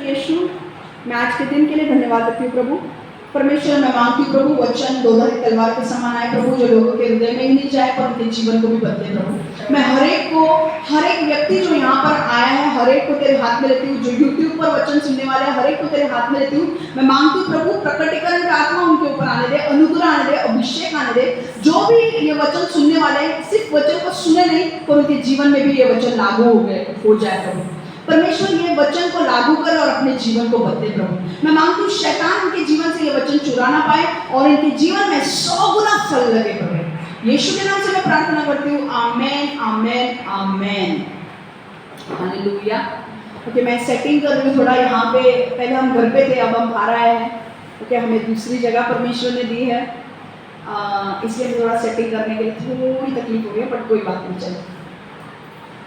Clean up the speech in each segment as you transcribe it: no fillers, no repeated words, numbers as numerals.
यीशु, मैं आज के दिन के लिए धन्यवाद देती हूँ प्रभु। परमेश्वर, मैं मांगती हूँ प्रभु, वचन दोधारी तलवार के समान आए प्रभु, जो लोगों के हृदय में ही नहीं जाए पर उनके जीवन को भी बदले प्रभु। मैं हर एक व्यक्ति जो यहाँ पर आया है, हर एक को तेरे हाथ में लेती हूँ। जो यूट्यूब पर वचन सुनने वाले हैं, हर एक को तेरे हाथ में लेती हूँ। मैं मांगती हूँ प्रभु, प्रकटीकरण का आत्मा उनके ऊपर आने दे, अनुग्रह आने दे, अभिषेक आने दे। जो भी ये वचन सुनने वाले हैं, सिर्फ वचन को सुने नहीं पर उनके जीवन में भी ये वचन लागू हो जाए प्रभु। परमेश्वर, ये वचन को लागू कर और अपने जीवन को बदले प्रभु। मैं मांगती हूँ शैतान उनके जीवन से ये वचन चुरा ना पाए और इनके जीवन में 100 गुना फल लगे प्रभु। यीशु के नाम से मैं प्रार्थना करती हूँ, आमेन आमेन आमेन, हालेलुया। ओके, मैं सेटिंग कर रही हूँ थोड़ा यहाँ पे। पहले हम घर पे थे, अब हम बाहर आए हैं। ओके, हमें दूसरी जगह परमेश्वर ने दी है, इसलिए थोड़ा सेटिंग करने के लिए थोड़ी तकलीफ हो गई, बट कोई बात नहीं, चले।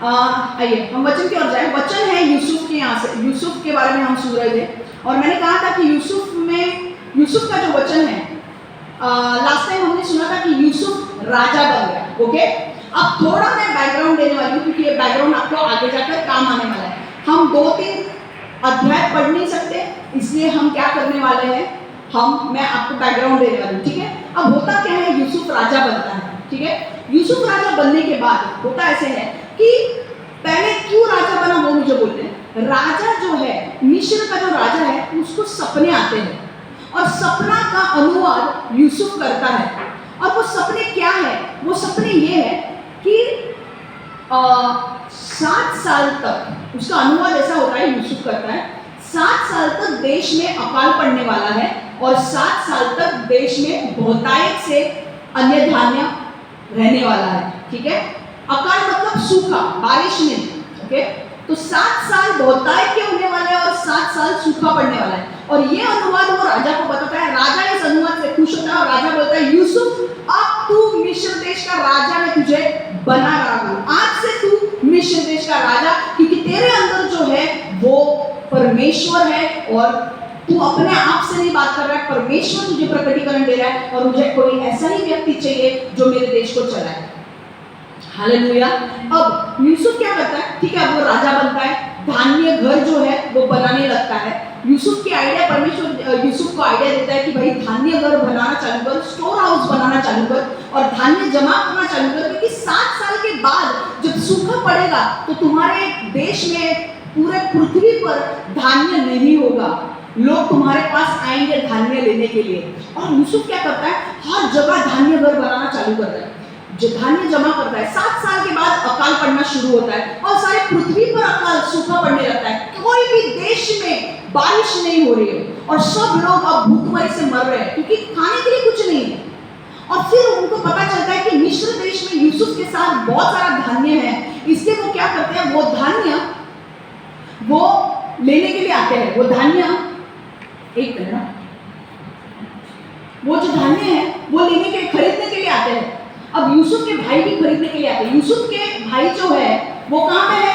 आइए हम वचन की ओर जाए। वचन है यूसुफ के, यहाँ से यूसुफ के बारे में हम सुन रहे थे और मैंने कहा था कि यूसुफ का जो वचन है, लास्ट टाइम हमने सुना था कि यूसुफ राजा बन गया। ओके, अब थोड़ा मैं बैकग्राउंड देने वाली हूँ क्योंकि ये बैकग्राउंड आपको आगे जाकर काम आने वाला है। हम 2-3 अध्याय पढ़ नहीं सकते, इसलिए हम क्या करने वाले हैं, मैं आपको बैकग्राउंड देने वाली हूँ, ठीक है। अब होता क्या है, यूसुफ राजा बनता है, ठीक है। यूसुफ राजा बनने के बाद होता ऐसे है कि पहले क्यों राजा बना वो मुझे बोलते हैं। राजा जो है, मिस्र का जो राजा है, उसको सपने आते हैं और सपना का अनुवाद यूसुफ करता है। और वो सपने क्या है, वो सपने ये है कि 7 साल तक, उसका अनुवाद ऐसा होता है, यूसुफ करता है 7 साल तक देश में अकाल पड़ने वाला है और 7 साल तक देश में बहुतायत से अन्य धान्य रहने वाला है, ठीक है। अकाल मतलब सूखा, बारिश नहीं, ओके। तो 7 साल बहुतायत के होने वाले हैं और 7 साल सूखा पड़ने वाला है। और ये अनुवाद वो राजा को बताता है। राजा इस अनुवाद से खुश होता है और राजा बोलता है, यूसुफ, अब तू मिस्र देश का राजा, मैं तुझे बना रहा हूँ। आज से तू मिस्र देश का राजा, क्योंकि तेरे अंदर जो है वो परमेश्वर है और तू अपने आप से नहीं बात कर रहा है, परमेश्वर तुझे प्रकटीकरण दे रहा है और मुझे कोई ऐसा ही व्यक्ति चाहिए जो मेरे देश को चलाए। हालेलुया। अब यूसुफ क्या करता है, ठीक है, वो राजा बनता है, धान्य घर जो है वो बनाने लगता है। यूसुफ की आइडिया, परमेश्वर यूसुफ को आइडिया देता है कि भाई धान्य घर बनाना चालू कर, स्टोर हाउस बनाना चालू कर और धान्य जमा करना चालू कर, क्योंकि 7 साल के बाद जब सूखा पड़ेगा तो तुम्हारे देश में, पूरे पृथ्वी पर धान्य नहीं होगा। लोग तुम्हारे पास आएंगे धान्य लेने के लिए। और यूसुफ क्या करता है, हर जगह धान्य घर बनाना चालू करता है, जो धान्य जमा करता है। 7 साल के बाद अकाल पड़ना शुरू होता है और सारे पृथ्वी पर अकाल, सूखा पड़ने लगता है। कोई भी देश में बारिश नहीं हो रही है और सब लोग अब भूखमरी से मर रहे हैं क्योंकि खाने के लिए कुछ नहीं है। और फिर उनको पता चलता है कि मिस्र देश में यूसुफ के साथ बहुत सारा धान्य है, इसलिए वो क्या करते हैं, वो धान्य वो लेने के लिए आते हैं। वो धान्य, एक मिनट, वो जो धान्य है वो लेने के, खरीदने के लिए आते हैं। अब यूसुफ के भाई भी खरीदने के लिए आते हैं। यूसुफ के भाई जो है वो कहाँ पे है,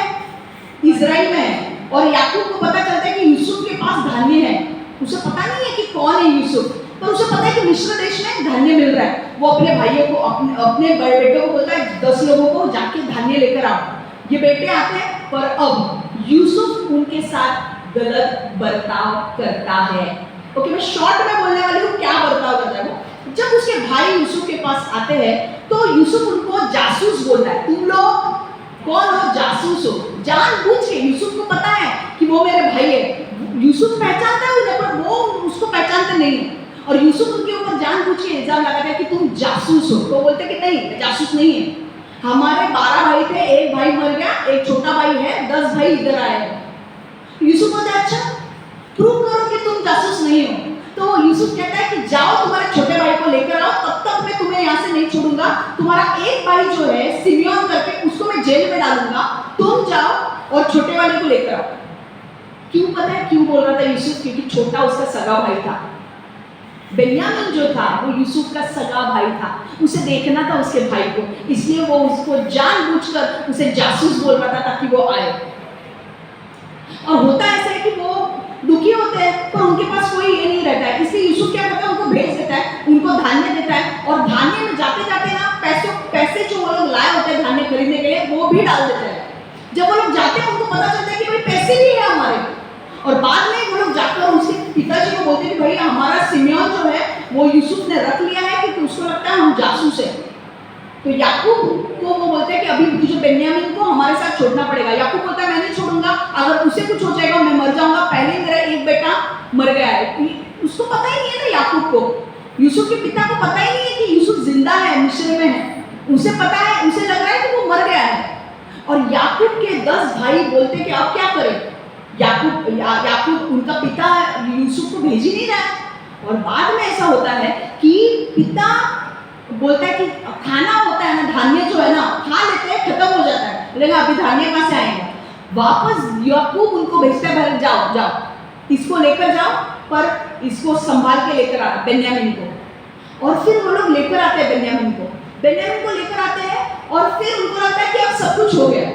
इजराइल में है। और याकूब को पता चलता है कि यूसुफ के पास धान्य है। उसे पता नहीं है कि कौन है यूसुफ, पर उसे पता है कि मिस्र देश में धान्य मिल रहा है। वो अपने भाइयों को, अपने बड़े बेटे को बोलता है, 10 लोगों को जाके धान्य लेकर आओ। ये बेटे आते हैं, पर अब यूसुफ उनके साथ गलत बर्ताव करता है। ओके, मैं शॉर्ट में बोलने वाली हूँ क्या बर्ताव करता है वो। जब उसके भाई यूसुफ के पास आते हैं तो यूसुफ उनको जासूस बोलता है। तुम लोग कौन हो, जासूस हो। जानबूझ के, यूसुफ को पता है कि वो मेरे भाई है। यूसुफ पहचानता है उन्हें, पर वो उसको पहचानते नहीं है। और यूसुफ उनके ऊपर जानबूझ के इल्जाम लगाता है कि तुम जासूस हो। तो बोलते कि नहीं, जासूस नहीं है, हमारे 12 भाई थे, एक भाई मर गया, एक छोटा भाई है, 10 भाई इधर आए हैं। यूसुफ बोलता है, अच्छा प्रूव करो कि तुम जासूस नहीं हो। तो यूसुफ कहता है कि जाओ तुम्हारे छोटे भाई को लेकर आओ, तब तक मैं तुम्हें यहाँ से नहीं छोड़ूंगा। तुम्हारा एक भाई जो है सिमियोन करके, उसको मैं जेल में डालूंगा, तुम जाओ और छोटे वाले को लेकर आओ। क्यों पता है क्यों बोल रहा था यूसुफ, क्योंकि छोटा उसका सगा भाई था। बेन्यामीन जो था वो यूसुफ का सगा भाई था, उसे देखना था उसके भाई को, इसलिए वो उसको जानबूझकर उसे जासूस बोल रहा था ताकि वो आए। और होता ऐसा है कि वो दुखी होते हैं पर उनके पास कोई ये नहीं रहता है, इसलिए यूसुफ क्या करता है, उनको भेज देता है, उनको धान्य देता है और धान्य में जाते जाते ना पैसे जो वो लोग लाए होते हैं धान्य खरीदने के लिए वो भी डाल देता है। जब वो लोग जाते हैं उनको पता चलता है कि भाई पैसे भी है हमारे, और बाद में पिताजी को बोलते कि भाई हमारा सिमियोन जो है वो यूसुफ ने रख लिया है क्योंकि उसको लगता है हम जासूस हैं। तो याकूब को वो बोलते हैं कि अभी तुझे बेन्यामीन को हमारे साथ छोड़ना पड़ेगा। याकूब बोलता है मैं नहीं छोड़ूंगा, अगर उसे कुछ हो जाएगा मैं मर जाऊंगा, पहले मेरा एक बेटा मर गया है। उसको पता ही नहीं है ना याकूब को, यूसुफ के पिता को पता ही नहीं है कि यूसुफ जिंदा है, मिस्र में है। उसे पता है, उसे लग रहा है कि वो मर गया है। और याकूब के 10 भाई बोलते कि अब क्या करें। याकूब उनका पिता यूसुफ को भेज ही नहीं रहा है। और बाद में ऐसा होता है कि पिता बोलता है कि खाना होता है ना, धान्य जो है ना खा लेते हैं, खत्म हो जाता है, लेकिन अभी धान्य कहाँ से आएंगे। वापस याकूब उनको भेजता है, जाओ जाओ इसको लेकर जाओ, पर इसको संभाल के लेकर आना बेन्यामीन को। और फिर वो लोग लेकर आते हैं बेन्यामीन को लेकर आते हैं। और फिर उनको लगता है कि अब सब कुछ हो गया।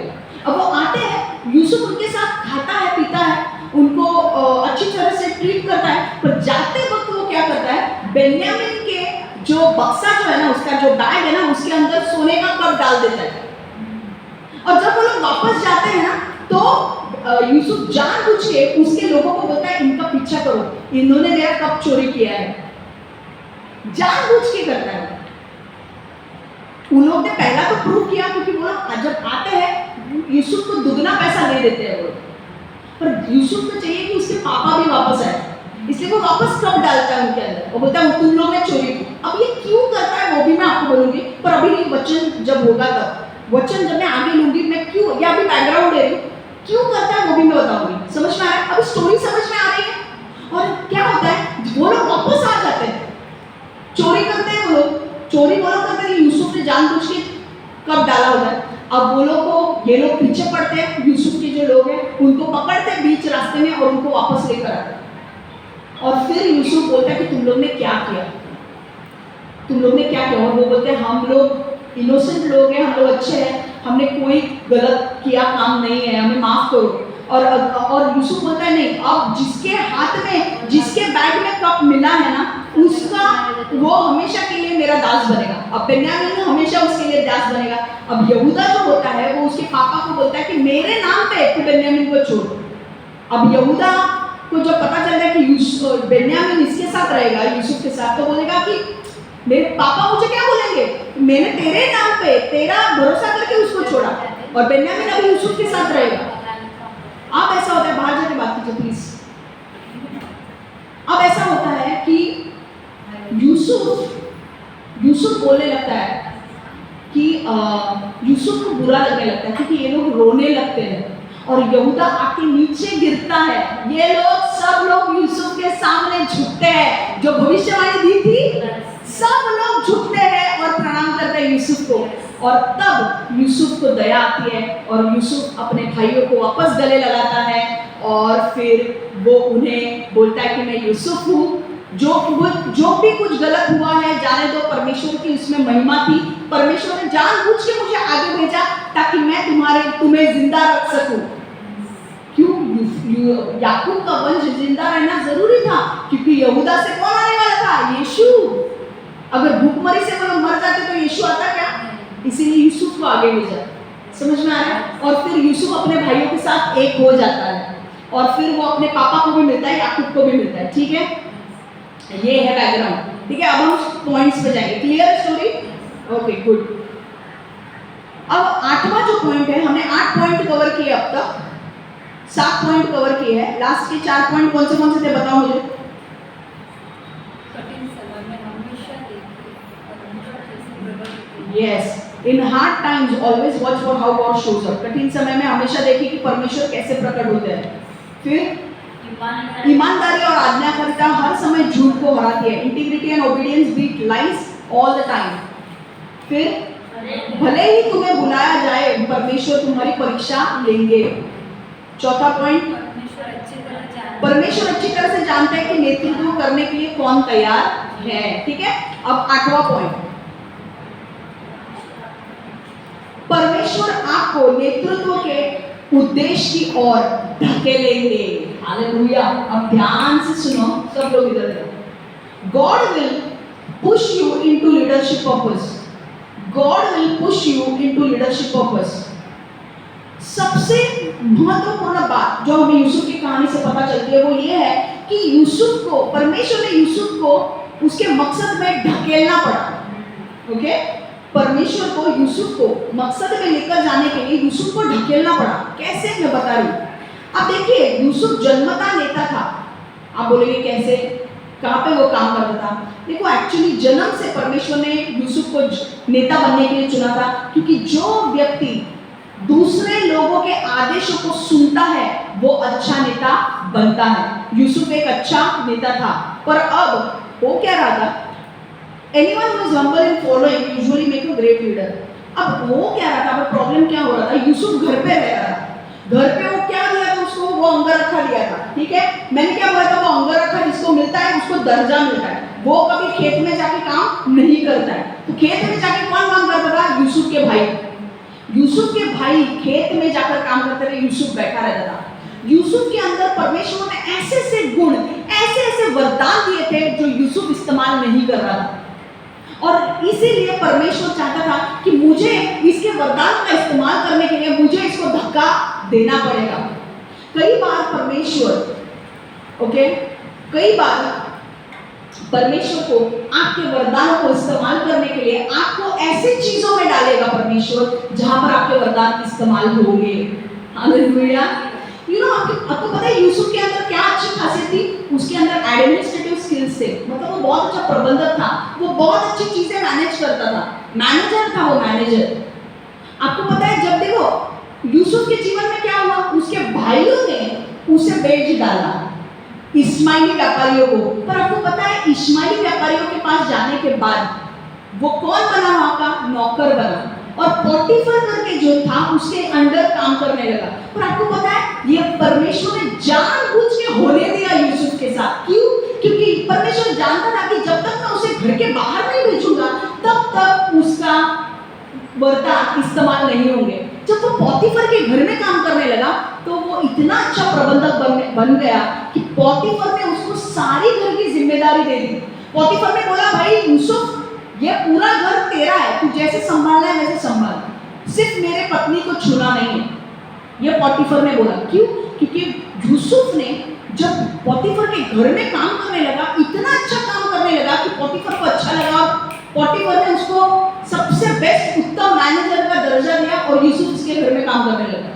अब वो आते हैं, यूसुफ उनके साथ खाता है पीता है, उनको अच्छी तरह से ट्रीट करता है। पर जाते वक्त वो क्या करता है, बेन्यामीन के जो बक्सा जो है ना, उसका जो बैग है ना, उसके अंदर सोने का कप डाल देता है। और जब वो लोग वापस जाते हैं ना, तो यूसुफ जानबूझ के उसके लोगों को बोलता है इनका पीछा करो, इन्होंने मेरा कप चोरी किया है। जानबूझ के करता है। उन लोग ने पहला तो प्रूव किया क्योंकि वो लोग जब आते हैं यूसुफ को दुगना पैसा दे देते हैं वो। पर यूसुफ को चाहिए कि उसके पापा भी वापस आए, इसलिए वो वापस कप डालता है उनके अंदर और बोलता है तुम लोग ने चोरी की। अब ये क्यों करता है वो भी मैं आपको बोलूंगी, पर अभी नहीं, वचन जब होगा तब। वचन जब मैं आगे लूंगी, मैं क्यों, या अभी बैकग्राउंड दे रही हूँ, क्यों करता है वो भी मैं बताऊंगी। समझ में आ रहा है? अभी स्टोरी समझ में आ रही है। और क्या होता है, वो लोग वापस आ जाते हैं, चोरी करते हैं वो लोग, चोरी वो लोग करते हैं। यूसुफ ने जानबूझ के कब डाला होता है। अब वो लोग को, ये लोग पीछे पड़ते हैं, यूसुफ के जो लोग हैं उनको पकड़ते हैं बीच रास्ते में और उनको वापस लेकर आते हैं। और फिर यूसुफ बोलता है कि तुम लोग ने क्या किया, तुम लोग ने क्या किया। और वो बोलते हैं हम लोग इनोसेंट लोग हैं, हम लोग अच्छे हैं, हमने कोई गलत किया काम नहीं है, हमें माफ करो। और यूसुफ बोलता है नहीं, अब जिसके हाथ में, जिसके बैग में कप मिला है ना, उसका वो हमेशा के लिए मेरा दास बनेगा। अब बेन्यामीन हमेशा उसके लिए दास बनेगा। अब यहूदा जो होता है वो उसके पापा को बोलता है कि मेरे नाम पे तू बेन्यामीन को छोड़। अब यहूदा को जब पता चलता है कि बेन्यामीन इसके साथ रहेगा, यूसुफ के साथ, तो बोलेगा कि मेरे पापा मुझे क्या बोलेंगे, मैंने तेरे नाम पे तेरा भरोसा करके उसको छोड़ा और बेन्यामीन अभी यूसुफ के साथ रहेगा। अब ऐसा होता है, बाहर जाके बात कीजिए प्लीज। अब ऐसा होता है कि यूसुफ बोलने लगता है कि यूसुफ को बुरा लगने लगता है क्योंकि ये लोग रोने लगते हैं और यहूदा आके नीचे गिरता है। ये लोग सब लोग यूसुफ के सामने झुकते हैं, जो भविष्यवाणी दी थी सब लोग झुकते हैं और प्रणाम करते हैं यूसुफ को। और तब यूसुफ को दया आती है और यूसुफ अपने भाइयों को वापस गले लगाता है और फिर वो उन्हें बोलता है कि मैं यूसुफ हूँ, जो भी कुछ गलत हुआ है जाने दो, परमेश्वर की उसमें महिमा थी, परमेश्वर ने जानबूझ के मुझे आगे भेजा ताकि मैं तुम्हें जिंदा रख सकूं। क्यों? याकूब का वंश जिंदा रहना जरूरी था क्योंकि यहूदा से कौन आने वाला था? यीशु। अगर भूखमरी से वो लोग मर जाते तो यीशु आता क्या? इसीलिए यूसुफ को आगे भेजा। समझ में आ रहा है? और फिर यूसुफ अपने भाइयों के साथ एक हो जाता है और फिर वो अपने पापा को भी मिलता है, याकूब को भी मिलता है। ठीक है, ये है बैकग्राउंड। ठीक है, अब हम पॉइंट्स पे जाएंगे। Clear story? Okay, good. अब 8वां जो पॉइंट है, हमने 8 पॉइंट कवर किए, अब तक 7 पॉइंट कवर किए हैं। लास्ट के 4 पॉइंट कौन से थे बताओ मुझे। Yes, in hard times always watch for how God shows up. कठिन समय में हमेशा देखिए कि परमेश्वर कैसे प्रकट होते हैं। फिर ईमानदारी और आज्ञाकारिता हर समय झूठ को हराती है। Integrity and obedience beat lies all the time. फिर भले ही तुम्हें बुलाया जाए, परमेश्वर तुम्हारी परीक्षा लेंगे। चौथा पॉइंट, परमेश्वर अच्छी तरह से जानते हैं कि नेतृत्व करने के लिए कौन तैयार है। ठीक है, अब 8वां पॉइंट, परमेश्वर आपको नेतृत्व के उद्देश्य की ओर ढकेलेंगे। हालेलुया। अब ध्यान से सुनो सब लोग इधर देखो। God will push you into leadership purpose. God will push you into leadership purpose. सबसे महत्वपूर्ण बात जो हमें यूसुफ की कहानी से पता चलती है वो ये है कि यूसुफ को, परमेश्वर ने यूसुफ को उसके मकसद में ढकेलना पड़ा। ओके, परमेश्वर को यूसुफ को मकसद में लेकर जाने के लिए यूसुफ को ढकेलना पड़ा। कैसे, मैं बता रही हूँ। अब देखिए, यूसुफ जन्मता नेता था। आप बोलेंगे कैसे, कहाँ पे वो काम करता था? देखो, एक्चुअली जन्म से परमेश्वर ने यूसुफ को नेता बनने के लिए चुना था, क्योंकि जो व्यक्ति दूसरे लोगों के आदेशों को सुनता है वो अच्छा नेता बनता है। यूसुफ एक अच्छा नेता था, पर अब वो क्या रहा था? Anyone who is humble in following usually make a great leader. अब वो क्या रहा था? अब प्रॉब्लम क्या हो रहा था? यूसुफ घर पे रह रहा था। घर पे वो क्या दिया था उसको? वो अंगरखा दिया था। ठीक है, मैंने क्या बोला था? वो अंगरखा जिसको मिलता है उसको दर्जा मिलता है। वो कभी खेत में जाके काम नहीं करता है। तो खेत में जाके कौन काम करता था? यूसुफ के भाई। यूसुफ के भाई खेत में जाकर काम करते रहे, यूसुफ बैठा रहता था। यूसुफ के अंदर परमेश्वर ने ऐसे ऐसे गुण, ऐसे ऐसे वरदान दिए थे जो यूसुफ इस्तेमाल नहीं कर रहा था, और इसीलिए परमेश्वर चाहता था कि मुझे इसके वरदान का इस्तेमाल करने के लिए मुझे इसको धक्का देना पड़ेगा। कई बार परमेश्वर, ओके, कई बार परमेश्वर को आपके वरदानों को इस्तेमाल करने के लिए आपको ऐसी चीजों में डालेगा परमेश्वर जहां पर आपके वरदान इस्तेमाल होंगे। हालेलुया। आपको पता है यूसुफ के अंदर क्या अच्छी खासियत थी? उसके अंदर एडमिनिस्ट्रेटिव स्किल्स थे। मतलब वो बहुत अच्छा प्रबंधक था, वो बहुत अच्छी चीजें मैनेज करता था, मैनेजर था वो, मैनेजर। आपको पता है, जब देखो यूसुफ के जीवन में क्या हुआ, उसके भाइयों ने उसे बेच डाला, इस्माइली व्यापारियों को। पर आपको पता है, इस्माइली व्यापारियों के पास जाने के बाद वो कौन बना? वहां का नौकर बना, और पोटीफर करके जो था उसके अंडर काम करने लगा। पर आपको पता है, ये परमेश्वर ने जानबूझ के होने दिया यूसुफ के साथ। क्यों? क्योंकि परमेश्वर जानता था कि जब तक मैं उसे घर के बाहर नहीं भेजूंगा तब तक उसका वरदान इस्तेमाल नहीं होंगे। जब वो पोटीफर के घर में काम करने लगा तो वो इतना अच्छा प्रबंधक बन गया कि पोटीफर ने उसको सारी घर की जिम्मेदारी दे दी। पोटीफर ने बोला, भाई यूसुफ, ये पूरा घर तेरा है, तू जैसे संभालना है वैसे संभाल, सिर्फ मेरे पत्नी को छूना नहीं है। ये पोटीफर ने बोला। क्यों? क्योंकि यूसुफ ने जब पोटीफर के घर में काम करने लगा, इतना अच्छा काम करने लगा कि पोटीफर को अच्छा लगा, और पोटीफर ने उसको सबसे बेस्ट उत्तम मैनेजर का दर्जा दिया, और यूसुफ उसके घर में काम करने लगा।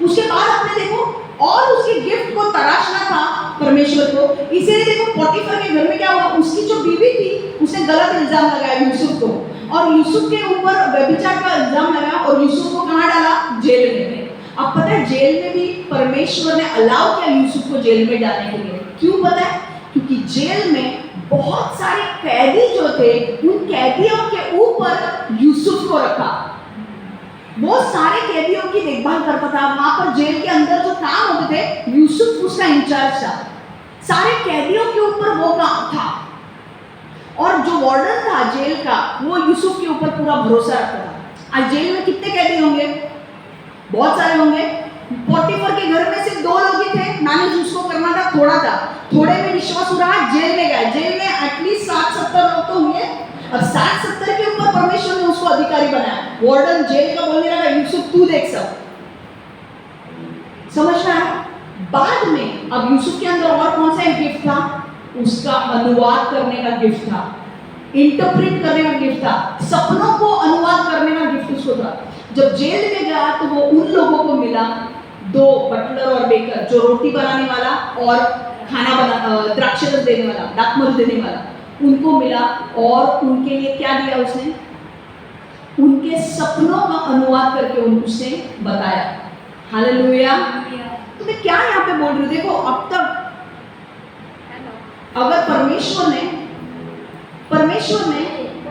उसके बाद आपने देखो, और उसके गिफ्ट को तराशना था परमेश्वर को। इसीलिए देखो पोटीफर के घर में क्या हुआ, उसकी जो बीवी थी उसने गलत इल्जाम लगाया यूसुफ को, और यूसुफ के ऊपर व्यभिचार का इल्जाम लगाया, और यूसुफ को कहाँ डाला? जेल में। अब पता है, जेल में भी परमेश्वर ने अलाउ किया यूसुफ को जेल में जाने के लिए। क्यों पता है? क्योंकि जेल में बहुत सारे कैदी जो थे, उन कैदियों के ऊपर यूसुफ को रखा। वो सारे कैदियों की देखभाल करता था। वहां पर जेल के अंदर जो काम होते थे, यूसुफ उसका इंचार्ज था। सारे कैदियों के ऊपर वो काम था, और जो वार्डन था जेल का, वो यूसुफ के ऊपर पूरा भरोसा रखता था। आज जेल में कितने कैदी होंगे? बहुत सारे होंगे। पोटीफर के घर में सिर्फ 2 लोग ही थे, मैनेज उसको करना था, थोड़ा था, थोड़े में विश्वास हो रहा, जेल में गए। जेल में एटलीस्ट 60-70 लोग तो होंगे। अब 60-70 के ऊपर परमेश्वर ने उसको अधिकारी बनाया। वार्डन जेल का बोलने लगा, यूसुफ तू देख सब। समझना है? बाद में अब यूसुफ के अंदर और कौन सा एक गिफ्ट था? उसका अनुवाद करने का गिफ्ट था, इंटरप्रेट करने का गिफ्ट था, सपनों को अनुवाद करने का गिफ्ट उसको था। जब जेल में गया तो वो उन लोगों को मिला, 2 बटलर और बेकर, जो रोटी बनाने वाला और खाना बना, द्राक्षरस देने वाला, दाखमधु देने वाला, उनको मिला, और उनके लिए क्या दिया उसने? उनके सपनों का अनुवाद करके उसने बताया। हालेलुया। तो मैं क्या यहाँ पे बोल रही हूँ? देखो, अब तक अगर परमेश्वर ने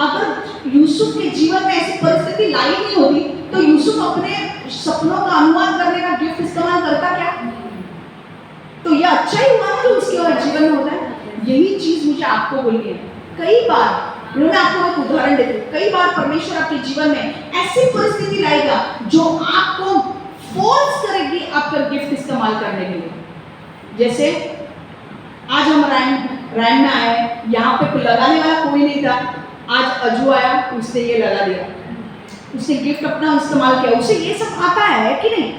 अगर यूसुफ के जीवन में ऐसी परिस्थिति लाई नहीं होती तो यूसुफ अपने सपनों का अनुवाद करने का गिफ्ट इस्तेमाल करता क्या? तो यह अच्छा ही हुआ ना जो उसके जीवन में होता है। यही चीज मुझे आपको बोलनी है। कई बार मैं आपको एक उदाहरण देती हूँ, कई बार परमेश्वर आपके जीवन में ऐसी परिस्थिति लाएगा जो आपको फोर्स करेगी आपका गिफ्ट इस्तेमाल करने के लिए। जैसे आज हम रैन में आए, यहाँ पे लगाने वाला कोई नहीं था। आज अजू आया, उसने ये लगा दिया, उसने गिफ्ट अपना इस्तेमाल किया, उसे ये सब आता है कि नहीं?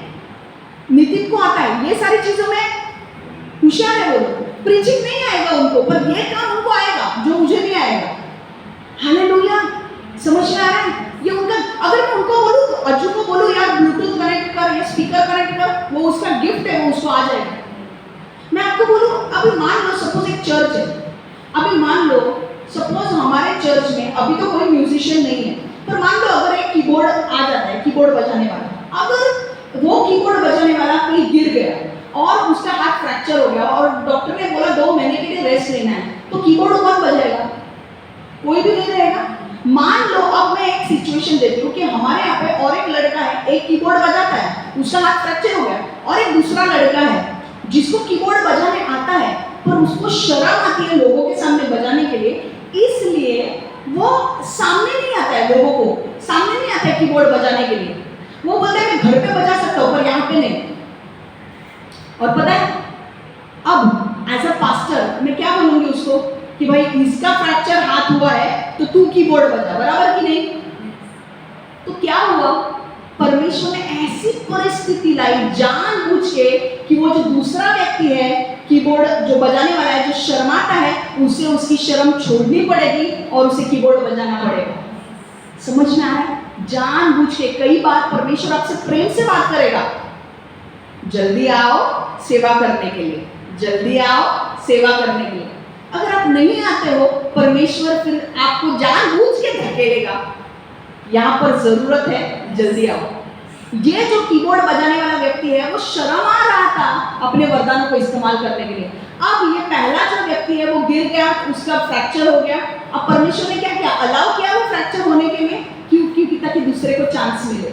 नितिन को आता है, ये सारी चीजों में होशियार है वो लोग। प्रीचिंग नहीं आएगा उनको, पर ये काम उनको आएगा जो मुझे नहीं आएगा। हालेलुया, समझ में आ रहा है? ये उनका, अगर मैं उनको बोलूँ तो अज्जू को बोलूँ यार ब्लूटूथ कनेक्ट कर या स्पीकर कनेक्ट कर, वो उसका गिफ्ट है, वो उसको आ जाएगा। मैं आपको बोलूँ, अभी मान लो सपोज एक चर्च है, अभी मान लो सपोज हमारे चर्च में अभी तो कोई म्यूजिशियन नहीं है, पर मान लो अगर एक कीबोर्ड आ जाता है, कीबोर्ड बजाने वाला, अगर वो कीबोर्ड बजाने वाला कहीं गिर गया और उसका हाथ फ्रैक्चर हो गया और डॉक्टर ने बोला 2 महीने के लिए रेस्ट लेना है, तो कीबोर्ड कौन बजाएगा? कोई भी नहीं रहेगा। मान लो अब मैं एक सिचुएशन देती हूँ कि हमारे यहाँ पे और एक लड़का है, एक कीबोर्ड बजाता है, उसका हाथ फ्रैक्चर हो गया, और एक दूसरा लड़का है जिसको कीबोर्ड बजाने आता है पर उसको शर्म आती है लोगों के सामने बजाने के लिए, इसलिए वो सामने नहीं आता है, लोगों को सामने नहीं आता है कीबोर्ड बजाने के लिए। वो बोलता है मैं घर पे बजा सकता हूँ पर यहाँ पे नहीं। और पता है अब एज अ पास्टर मैं क्या बोलूंगी उसको कि भाई इसका फ्रैक्चर हाथ हुआ है तो तू कीबोर्ड बजा, बराबर कि नहीं? तो क्या हुआ, परमेश्वर ने ऐसी परिस्थिति लाई जानबूझ के कि वो जो दूसरा व्यक्ति है कीबोर्ड जो बजाने वाला है, जो शर्माता है, उसे उसकी शर्म छोड़नी पड़ेगी और उसे कीबोर्ड बजाना पड़ेगा। समझ में आ रहा है? जानबूझ के। कई बार परमेश्वर आपसे प्रेम से बात करेगा, जल्दी आओ सेवा करने के लिए, जल्दी आओ सेवा करने के लिए। अगर आप नहीं आते हो, परमेश्वर फिर आपको जानबूझ के धकेलेगा, यहाँ पर जरूरत है, जल्दी आओ। ये जो कीबोर्ड बजाने वाला व्यक्ति है वो शर्म आ रहा था अपने वरदानों को इस्तेमाल करने के लिए। अब ये पहला जो व्यक्ति है वो गिर गया, उसका फ्रैक्चर हो गया। अब परमेश्वर ने क्या किया? अलाउ किया वो फ्रैक्चर होने के लिए, क्योंकि ताकि दूसरे को चांस मिले।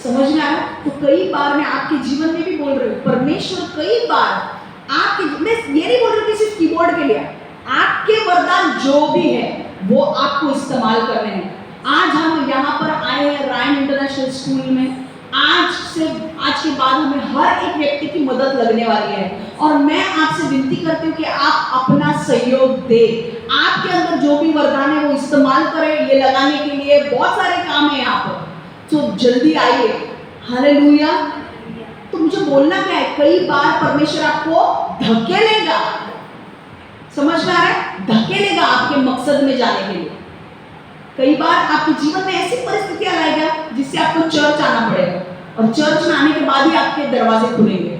समझ में आया? तो कई बार मैं आपके जीवन में भी बोल रही हूँ, परमेश्वर कई बार आपके, मैं ये नहीं बोल रही कि सिर्फ कीबोर्ड के लिए, आपके वरदान जो भी है वो आपको इस्तेमाल करने हैं। आज हम यहाँ पर आए हैं रायन इंटरनेशनल स्कूल में। आज के बाद हमें हर एक व्यक्ति की मदद लगने वाली है, और मैं आपसे विनती करती हूँ कि आप अपना सहयोग दें। आपके अंदर जो भी वरदान है वो इस्तेमाल करें ये लगाने के लिए। बहुत सारे काम है यहाँ पर, तो जल्दी आइए। हालेलुया। तो मुझे बोलना क्या है, कई बार परमेश्वर आपको धकेलेगा। समझ में आ रहा है? धकेलेगा आपके मकसद में जाने के लिए। कई बार आपके जीवन में ऐसी परिस्थितियां लाएगा जिससे आपको चर्च आना पड़ेगा, और चर्च में आने के बाद ही आपके दरवाजे खुलेंगे।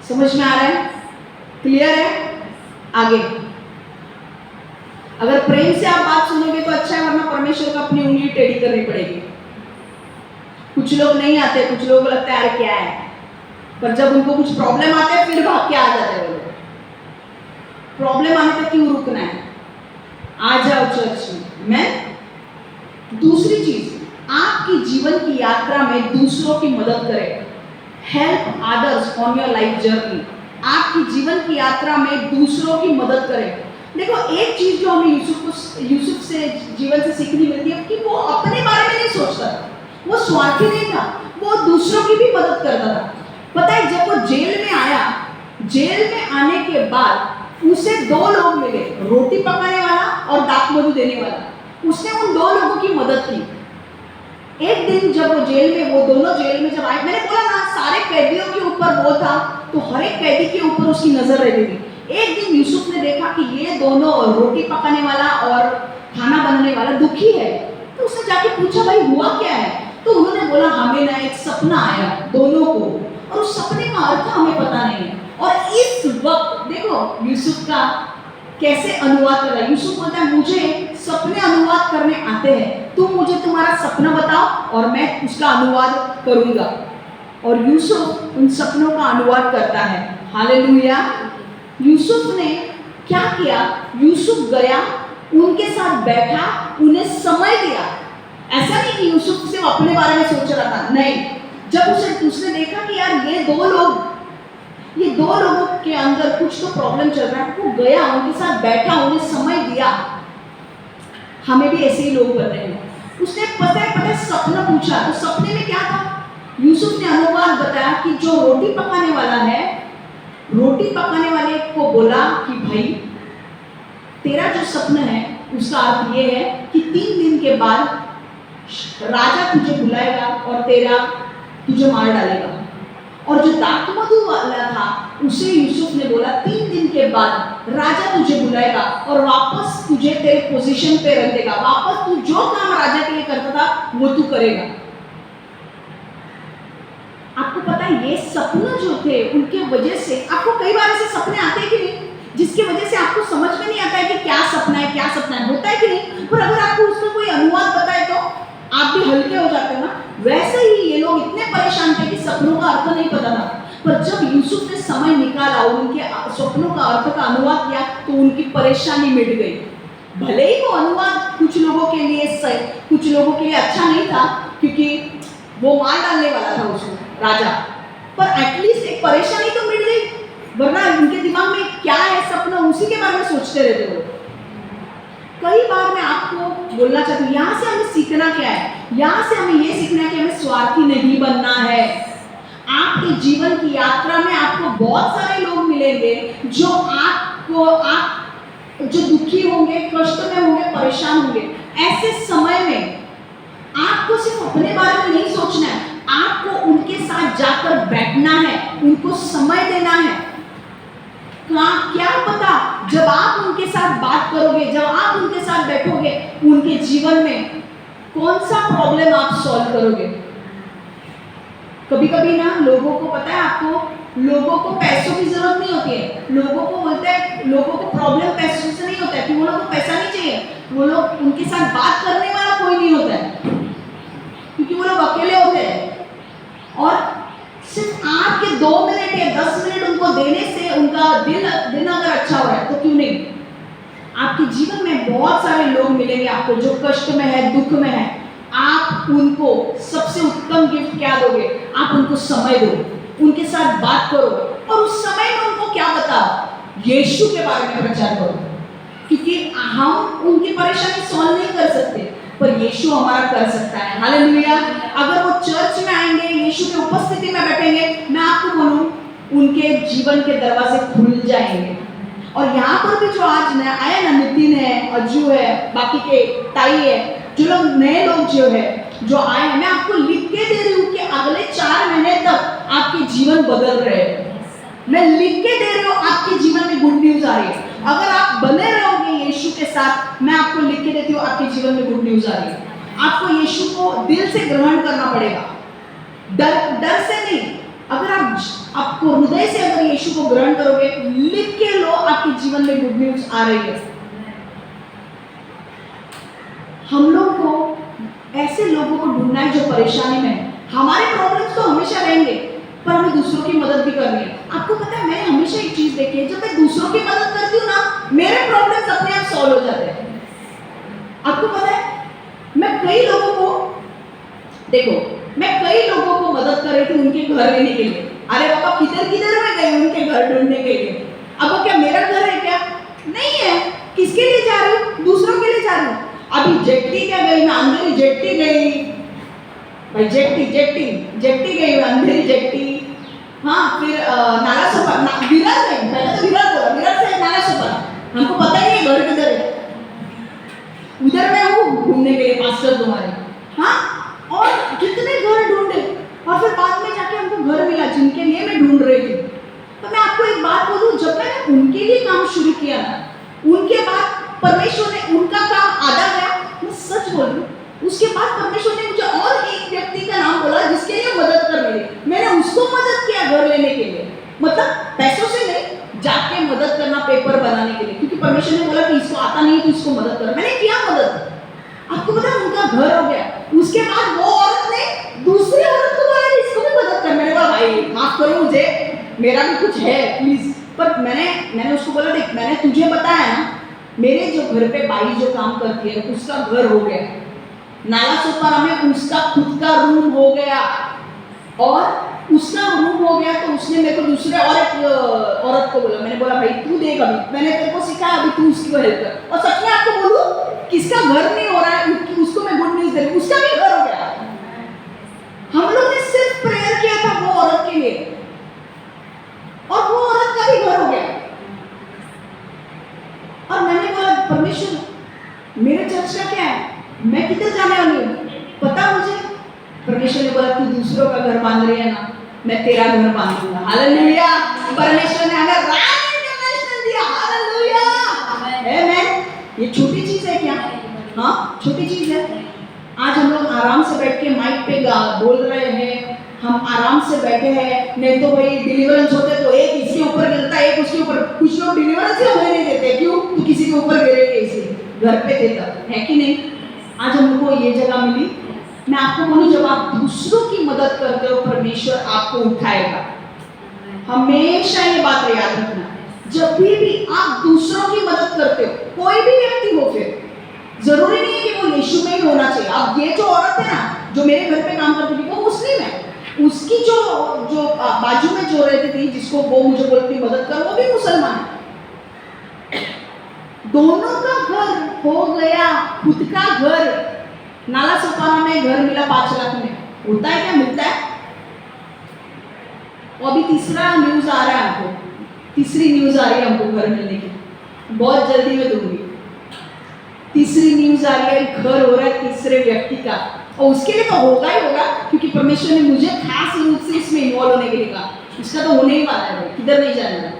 समझ में आ रहा है? क्लियर है? आगे अगर प्रेम से आप बात सुनोगे तो अच्छा है, वरना परमेश्वर को अपनी उंगली टेढ़ी करनी पड़ेगी। कुछ लोग नहीं आते, कुछ लोग लगता है अरे क्या है, पर जब उनको कुछ प्रॉब्लम आते हैं फिर भाग के आ जाते हैं वो लोग। प्रॉब्लम आने तक क्यों रुकना है? आ जाओ चर्च में। मैं दूसरी चीज, आपकी जीवन की यात्रा में दूसरों की मदद करें। Help others on your life journey. आपकी जीवन की यात्रा में दूसरों की मदद करें। देखो, एक चीज जो हमें यूसुफ से जीवन से सीखनी मिलती है कि वो अपने बारे में नहीं सोचता था, वो स्वार्थी नहीं था, वो दूसरों की भी मदद करता था। पता है, जब वो जेल में आया, जेल में आने के बाद उसे 2 लोग मिले, रोटी पकाने वाला और दाखमधु देने वाला। उसने उन 2 लोगों की मदद की। एक दिन जब वो जेल में, वो दोनों जेल में जब आए, मैंने बोला ना सारे कैदियों के ऊपर वो था, तो हर एक कैदी के ऊपर उसकी नजर रहती थी। एक दिन यूसुफ ने देखा कि ये दोनों, रोटी पकाने वाला और खाना बनाने वाला, दुखी है। तो उसने जाके पूछा भाई हुआ क्या है? तो उन्होंने बोला हमें ना एक सपना आया दोनों को, और उस सपने का अर्थ हमें पता नहीं है। और इस वक्त देखो यूसुफ का कैसे अनुवाद कर रहा है। यूसुफ बोलता है मुझे सपने अनुवाद करने आते हैं, तुम मुझे तुम्हारा सपना बताओ और मैं उसका अनुवाद करूंगा। और यूसुफ उन सपनों का अनुवाद करता है। हालेलुया। यूसुफ ने क्या किया? यूसुफ गया, उनके साथ बैठा, उन्हें समय दिया। ऐसा नहीं कि यूसुफ सिर्फ अपने बारे में सोच रहा था, नहीं। जब उसने देखा कि यार ये दो लोगों के अंदर कुछ तो प्रॉब्लम चल रहा है, वो गया, उनके साथ बैठा, उन्हें समय दिया। हमें भी ऐसे ही लोग बनते हैं। उसने पता है सपना पूछा, तो सपने में क्या था? यूसुफ ने अनुवाद बताया कि जो रोटी पकाने वाला है, रोटी पकाने वाले को बोला कि भाई तेरा जो सपना है उसका अर्थ ये है कि 3 दिन के बाद राजा तुझे बुलाएगा और तुझे मार डालेगा। और जो दाखमधु वाला था उसे यूसुफ ने बोला 3 दिन के बाद राजा तुझे बुलाएगा और वापस तुझे तेरे पोजीशन पे रख देगा, वापस तू जो काम राजा के लिए करता था वो तू करेगा। आपको पता है ये सपने जो थे उनके वजह से, आपको कई बार ऐसे सपने आते हैं कि नहीं जिसकी वजह से आपको समझ में नहीं आता है कि क्या सपना है, क्या सपना है, होता है कि नहीं, पर अगर आपको उसका कोई अनुवाद पता है तो आप भी हल्के हो जाते हो ना। वैसे ही ये लोग इतने परेशान थे कि सपनों का अर्थ नहीं पता था, पर जब यूसुफ ने समय निकाला और उनके सपनों का अर्थ का अनुवाद किया तो उनकी परेशानी मिट गई। भले ही वो अनुवाद कुछ लोगों के लिए सही, कुछ लोगों के लिए अच्छा नहीं था क्योंकि वो मार डालने वाला था उसको राजा, पर एटलीस्ट एक परेशानी तो मिट गई, वरना उनके दिमाग में क्या है सपना उसी के बारे में सोचते रहते हो। कई बार मैं आपको बोलना चाहती हूँ, यहाँ से हमें सीखना क्या है, यहाँ से हमें ये सीखना है कि हमें स्वार्थी नहीं बनना है। आपके जीवन की यात्रा में आपको बहुत सारे लोग मिलेंगे जो आपको जो दुखी होंगे, कष्ट में होंगे, परेशान होंगे। ऐसे समय में आपको सिर्फ अपने बारे में नहीं सोचना है, आपको उनके साथ जाकर बैठना है, उनको समय देना है। क्या पता जब आप उनके साथ बात करोगे, जब आप उनके साथ बैठोगे, उनके जीवन में कौन सा प्रॉब्लम आप सॉल्व करोगे। कभी कभी ना लोगों को पता है, आपको लोगों को पैसों की जरूरत नहीं होती है, लोगों को बोलते हैं, लोगों को प्रॉब्लम पैसों से नहीं होता है कि वो लोगों को पैसा नहीं चाहिए, वो लोग उनके साथ बात करने वाला कोई नहीं होता है क्योंकि वो लोग अकेले होते हैं। और सिर्फ आपके 2 मिनट या 10 मिनट उनको देने से उनका दिन अगर अच्छा हो रहा है तो क्यों नहीं। आपके जीवन में बहुत सारे लोग मिलेंगे आपको जो कष्ट में है, दुख में है, आप उनको सबसे उत्तम गिफ्ट क्या दोगे, आप उनको समय दो, उनके साथ बात करो और उस समय में उनको क्या बताओ, यीशु के बारे में प्रचार करो, क्योंकि हम उनकी परेशानी सॉल्व नहीं कर सकते पर यीशु हमारा कर सकता है। हालेलुया। अगर वो चर्च में आएंगे, यीशु की उपस्थिति में बैठेंगे, मैं आपको बोलूं उनके जीवन के दरवाजे खुल जाएंगे। और यहाँ पर भी जो आज नया आया ना, नितिन है, अज्जू है, बाकी के ताई है, जो लोग नए लोग जो है जो आए हैं, मैं आपको लिख के दे रही हूँ कि अगले 4 महीने तक आपके जीवन बदल रहे हैं। मैं लिख के दे रही हूँ, आपके जीवन में गुड न्यूज आ रही है। अगर आप बने रहोगे यीशु के साथ, मैं आपको लिख के देती हूँ आपके जीवन में गुड न्यूज आ रही है। आपको यीशु को दिल से ग्रहण करना पड़ेगा, डर से नहीं। अगर आपको हृदय से अगर यीशु को ग्रहण करोगे, लिख के लो, आपके जीवन में गुड न्यूज आ रही है। हम लोग को ऐसे लोगों को ढूंढना है जो परेशानी में है। हमारे प्रॉब्लम्स तो हमेशा रहेंगे पर हमें दूसरों की मदद भी करनी है। आपको पता है, मैंने हमेशा एक चीज देखी है, जब मैं दूसरों की मदद करती हूँ ना, मेरे प्रॉब्लम्स अपने आप सॉल्व हो जाते हैं। आपको पता है, मैं कई लोगों को मदद कर रही थी उनके घर लेने के लिए। अरे बाबा, किधर किधर मैं गई उनके घर ढूंढने के लिए। अब वो क्या मेरा घर है क्या? नहीं है। किसके लिए जा रही हूँ? दूसरों के लिए जा रही हूँ। अभी जेट्टी क्या गई मैं, अंधेरी जेट्टी गई भाई, जेट्टी गई मैं, अंधेरी जेट्टी। हाँ, फिर नाला सोपारा, विरार गई, पहले तो विरार बोला, विरार से नाला सोपारा, हमको पता ही नहीं घर किधर है। उधर मैं हूँ घूमने के लिए, पास्टर तुम्हारे। हाँ, और कितने घर ढूंढे और फिर बाद में जाके हमको घर मिला जिनके लिए मैं ढूंढ रही थी। तो मैं आपको एक बात बोलूं, जब मैंने उनके लिए काम शुरू किया ना, उनके बाद परमेश्वर ने उनका काम आधा गया, मैं सच बोल रही हूँ। उसके बाद परमेश्वर ने मुझे और एक व्यक्ति का नाम बोला जिसके लिए मदद कर मिली। मैंने उसको मदद किया घर लेने के लिए, मतलब पैसों से नहीं, जाके मदद करना पेपर बनाने के लिए, क्योंकि परमेश्वर ने बोला कि इसको आता नहीं तो इसको मदद कर। मैंने किया मदद। आपको पता है, उनका घर हो गया। उसके बाद वो औरत ने दूसरी औरत को बोला इसको भी मदद कर। मैंने बोला भाई माफ करो, मुझे मेरा भी कुछ है प्लीज। पर मैंने उसको बोला देख, मैंने तुझे बताया ना, मेरे जो घर पे बाई जो काम करती है उसका घर हो गया, नाला सोपारा में उसका खुद का रूम हो गया, और उसका रूम हो गया तो उसने मेरे को दूसरे और एक औरत को बोला। मैंने बोला भाई तू देख, अभी मैंने तेरे को सिखाया, अभी तू उसकी हेल्प कर। और सच में आपको बोलूं, किसका घर नहीं हो रहा है उसको मैं गुड न्यूज दे रही हूँ, उसका भी घर हो गया। हम लोग ने सिर्फ प्रेयर किया था वो औरत के लिए और वो औरत का भी घर हो गया। और मैंने बोला परमेश्वर मेरे चर्च का क्या है, मैं किधर जाने वाली हूँ पता मुझे? परमेश्वर ने बोला तू दूसरों का घर बांध रही है ना, मैं तेरा घर बांधूंगा। हालेलुया। परमेश्वर ने अगर राम इंटरनेशनल दिया ये छोटी चीज है क्या? हाँ, छोटी चीज है। आज हम लोग आराम से बैठ के माइक पे बोल रहे हैं, हम आराम से बैठे हैं। नहीं तो भाई डिलीवरेंस होते तो एक इसके ऊपर गिरता है, एक उसके ऊपर। कुछ लोग डिलीवरेंस ही होने नहीं देते, क्यों? तो किसी के ऊपर गिरेंगे, इसलिए घर पे देता है कि नहीं। आज हम लोग को ये जगह मिली। मैं आपको बोलूं, जब आप दूसरों की मदद करते हो, परमेश्वर आपको उठाएगा। हमेशा ये बात याद रखना, जब भी आप दूसरों की मदद करते हो, कोई भी व्यक्ति हो, फिर जरूरी नहीं है कि वो यीशु में ही होना चाहिए। अब ये जो औरत है ना, जो मेरे घर पे काम करती थी, वो मुस्लिम है। उसकी जो बाजू में जो रहती थी, जिसको वो मुझे बोलती मदद कर, वो भी मुसलमान है। दोनों का घर हो गया, खुद का घर। नाला सोपारा में घर मिला 5 लाख में। होता है क्या? मिलता है। और अभी तीसरा न्यूज आ रहा है हमको, तीसरी न्यूज आ रही है हमको घर मिलने की, बहुत जल्दी में दूंगी। तीसरी न्यूज आ रही है, घर हो रहा है तीसरे व्यक्ति का। और उसके लिए तो होगा ही होगा, क्योंकि परमेश्वर ने मुझे खास रूप से इसमें इन्वॉल्व होने के लिए कहा। उसका तो होने ही वाला है भाई, किधर नहीं जाने वाला।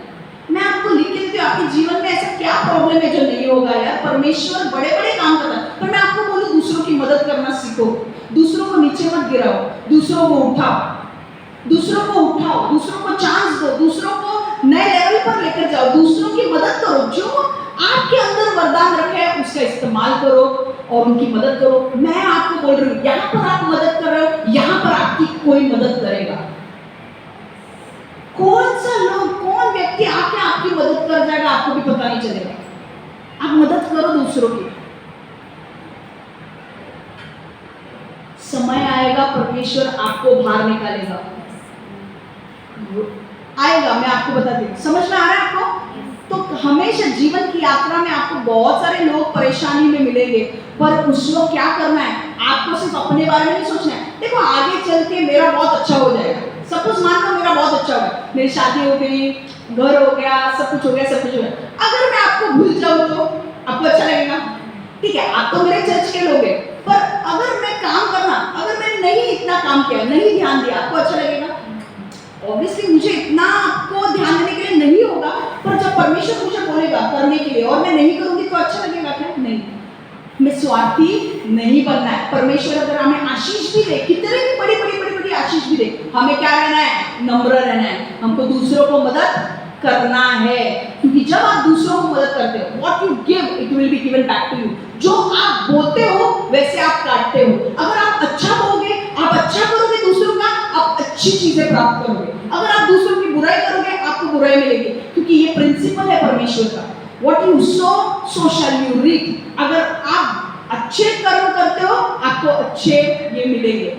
मैं आपको लिख के देती हूँ, आपके जीवन में ऐसा क्या प्रॉब्लम है जो नहीं होगा यार। परमेश्वर बड़े बड़े काम करता है। पर मैं आपको बोलूँ, दूसरों की मदद करना सीखो, दूसरों को नीचे मत गिराओ, दूसरों को उठाओ, दूसरों को उठाओ, दूसरों को चांस दो, दूसरों को नए लेवल पर लेकर जाओ, दूसरों की मदद करो। जो आपके अंदर वरदान रखे हैं उसका इस्तेमाल करो और उनकी मदद करो। मैं आपको बोल रही हूँ, यहाँ पर आप मदद कर रहे हो, यहाँ पर आपकी कोई मदद करेगा। कौन सा लोग, कौन व्यक्ति आके आपकी मदद कर जाएगा, आपको भी पता नहीं चलेगा। आप मदद करो दूसरों की। समय आएगा, परमेश्वर आपको बाहर निकालेगा, आएगा। मैं आपको बताती हूँ, समझ में आ रहा है आपको? तो हमेशा जीवन की यात्रा में आपको बहुत सारे लोग परेशानी में मिलेंगे, पर उस वक्त क्या करना है? आपको सिर्फ अपने बारे में नहीं सोचना है। देखो, आगे चल के मेरा बहुत अच्छा हो जाएगा। सपोज मान लो मेरा बहुत अच्छा होगा, मेरी शादी हो गई, घर हो गया, सब कुछ हो गया, सब कुछ हो गया। अगर मैं आपको भूल जाऊं तो आपको अच्छा लगेगा? ठीक है, आप तो मेरे चर्च के लोग हैं, पर अगर मैं काम करना, अगर मैंने नहीं इतना काम किया, नहीं ध्यान दिया, आपको अच्छा लगेगा? ऑब्वियसली मुझे इतना आपको ध्यान देने के लिए नहीं होगा, पर जब परमेश्वर मुझे बोलेगा करने के लिए और मैं नहीं करूंगी तो अच्छा लगेगा क्या? नहीं। मैं स्वार्थी नहीं बनना है। परमेश्वर अगर हमें आशीष भी दे, कितने भी बड़ी बड़ी बड़ी बड़ी आशीष भी दे, हमें क्या रहना है? नम्र रहना है। हमको दूसरों को मदद करना है, क्योंकि जब आप दूसरों को मदद करते हो, what you give it will be given back to you. जो आप बोते हो वैसे आप काटते हो। अगर आप अच्छा बोगे, आप अच्छा करोगे दूसरों का, आप अच्छी चीजें प्राप्त करोगे। अगर आप दूसरों की बुराई करोगे, आपको बुराई मिलेगी, क्योंकि ये प्रिंसिपल है परमेश्वर का। What you sow, so shall you reap। अगर आप अच्छे कर्म करते हो, आपको अच्छे ये मिलेंगे।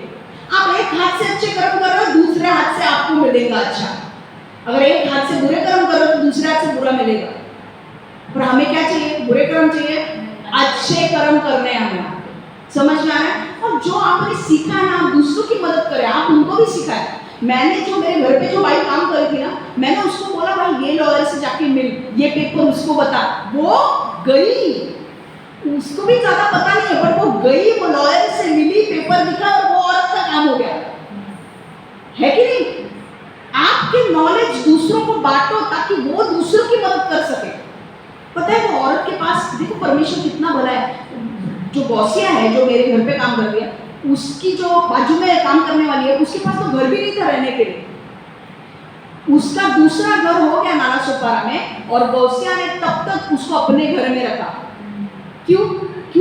आप एक हाथ से अच्छे कर्म कर रहे हो, दूसरे हाथ से आपको मिलेगा अच्छा। अगर एक हाथ से बुरे कर्म करो तो दूसरे हाथ से बुरा मिलेगा। पर हमें क्या चाहिए? बुरे कर्म चाहिए, अच्छे कर्म करने हमें। समझ में आ रहा है? और जो आपने सीखा है ना, आप दूसरों की मदद करें, आप उनको भी सिखाएं। मैंने जो मेरे घर पे जो भाई काम करी थी ना, मैंने उसको बोला भाई ये लॉयर से जाके मिल, ये पेपर उसको बता। वो गई, उसको भी ज्यादा पता नहीं है, पर वो गई, वो लॉयर से मिली, पेपर दिखा और वो औरत का काम हो गया। है कि नहीं? आपके नॉलेज दूसरों को बांटो ताकि वो दूसरों की मदद कर सके। पता है वो औरत के पास, देखो परमेश्वर कितना भला है। जो बॉसिया है, जो मेरे घर पे काम कर रही है, उसकी जो बाजू में काम करने वाली है, उसके पास तो घर भी नहीं था रहने के लिए। उसका दूसरा घर हो गया नाला सोपारा में, और बॉसिया ने तब तक उसको अपने घर में रखा। क्यों?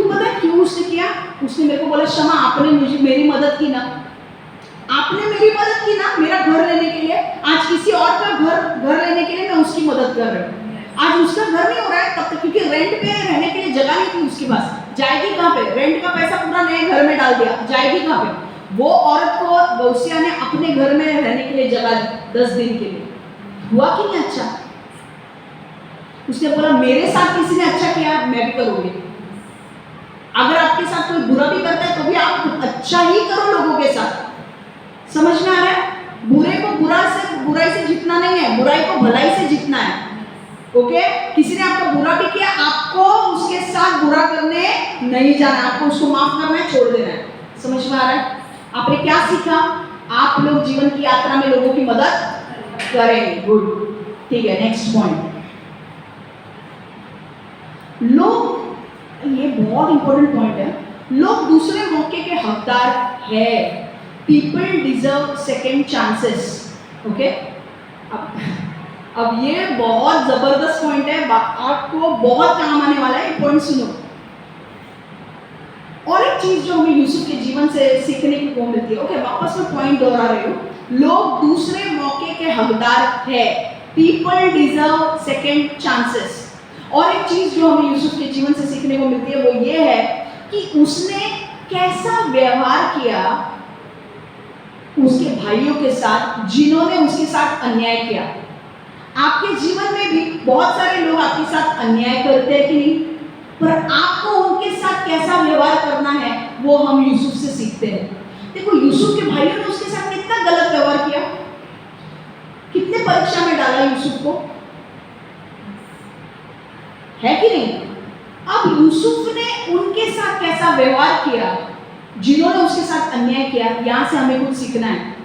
पता है क्यों उसने किया? उसने मेरे को बोला, शमा आपने मुझे मेरी मदद की ना, आपने मेरी मदद की ना मेरा घर लेने के लिए। आज किसी और का घर लेने के लिए मैं उसकी मदद कर रही हूँ। आज उसका घर नहीं हो रहा है तब तक, क्योंकि रेंट पे रहने के लिए जगह नहीं थी उसके पास। जाएगी कहाँ पे? रेंट का पैसा पूरा नए घर में डाल दिया, जाएगी कहाँ पे? वो औरत को बौसिया ने अपने घर में रहने के लिए जगह दी 10 दिन के लिए। हुआ कि नहीं अच्छा? उसने बोला मेरे साथ किसी ने अच्छा किया, मैं भी करूंगी। अगर आपके साथ कोई बुरा भी करता है तो भी आप अच्छा ही करो लोगों के साथ। समझ में आ रहा है? बुरे को बुराई से जीतना नहीं है, बुराई को भलाई से जीतना है। ओके? किसी ने आपको बुरा भी किया, आपको उसके साथ बुरा करने नहीं जाना, आपको उसको माफ करना है, छोड़ देना है। समझ में आ रहा है? आपने क्या सीखा? आप लोग जीवन की यात्रा में लोगों की मदद करें। गुड, ठीक है। नेक्स्ट पॉइंट, लोग बहुत इंपॉर्टेंट पॉइंट है। लोग दूसरे मौके के हकदार है। People deserve second chances. Okay, अब ये बहुत जबरदस्त पॉइंट है, आपको बहुत काम आने वाला है, पॉइंट सुनो। और एक चीज जो हमें यूसुफ के जीवन से सीखने को मिलती है, ओके वापस मैं पॉइंट दोहरा रही हूँ, लोग दूसरे मौके के हकदार है। People deserve second chances. और एक चीज जो हमें यूसुफ के जीवन से सीखने को मिलती है वो ये है कि उसने कैसा व्यवहार किया उसके भाइयों के साथ जिन्होंने उसके साथ अन्याय किया। आपके जीवन में भी बहुत सारे लोग आपके साथ अन्याय करते हैं कि नहीं, पर आपको उनके साथ कैसा व्यवहार करना है वो हम यूसुफ से सीखते हैं। देखो यूसुफ के भाइयों ने उसके साथ कितना गलत व्यवहार किया, कितने परीक्षा में डाला यूसुफ को, है कि नहीं। अब यूसुफ ने उनके साथ कैसा व्यवहार किया जिन्होंने उसके साथ अन्याय किया, यहां से हमें कुछ सीखना है।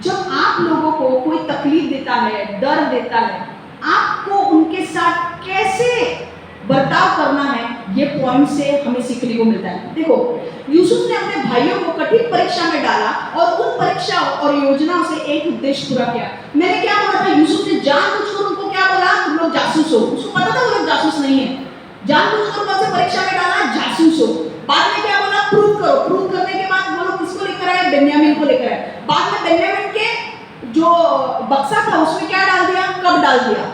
जब आप लोगों को कोई तकलीफ देता है, डर देता है, आपको उनके साथ कैसे बर्ताव करना है, ये पॉइंट से हमें सीखने को मिलता है। देखो यूसुफ ने अपने भाइयों को कठिन परीक्षा में डाला और उन परीक्षा और योजनाओं से एक उद्देश्य पूरा किया। मैंने क्या बोला था, यूसुफ ने जानबूझकर उनको क्या बोला, तुम लोग जासूस हो। उसको पता था वो लोग जासूस नहीं है, जानबूझकर उनको परीक्षा में डाला, जासूस हो। बाद में क्या बोला, प्रूव करो। प्रूव करने के बाद वो लोग किसको लेकर आए, बेन्यामीन को लेकर आए। बाद में बेन्यामीन के जो बक्सा था उसमें क्या डाल दिया, कब डाल दिया,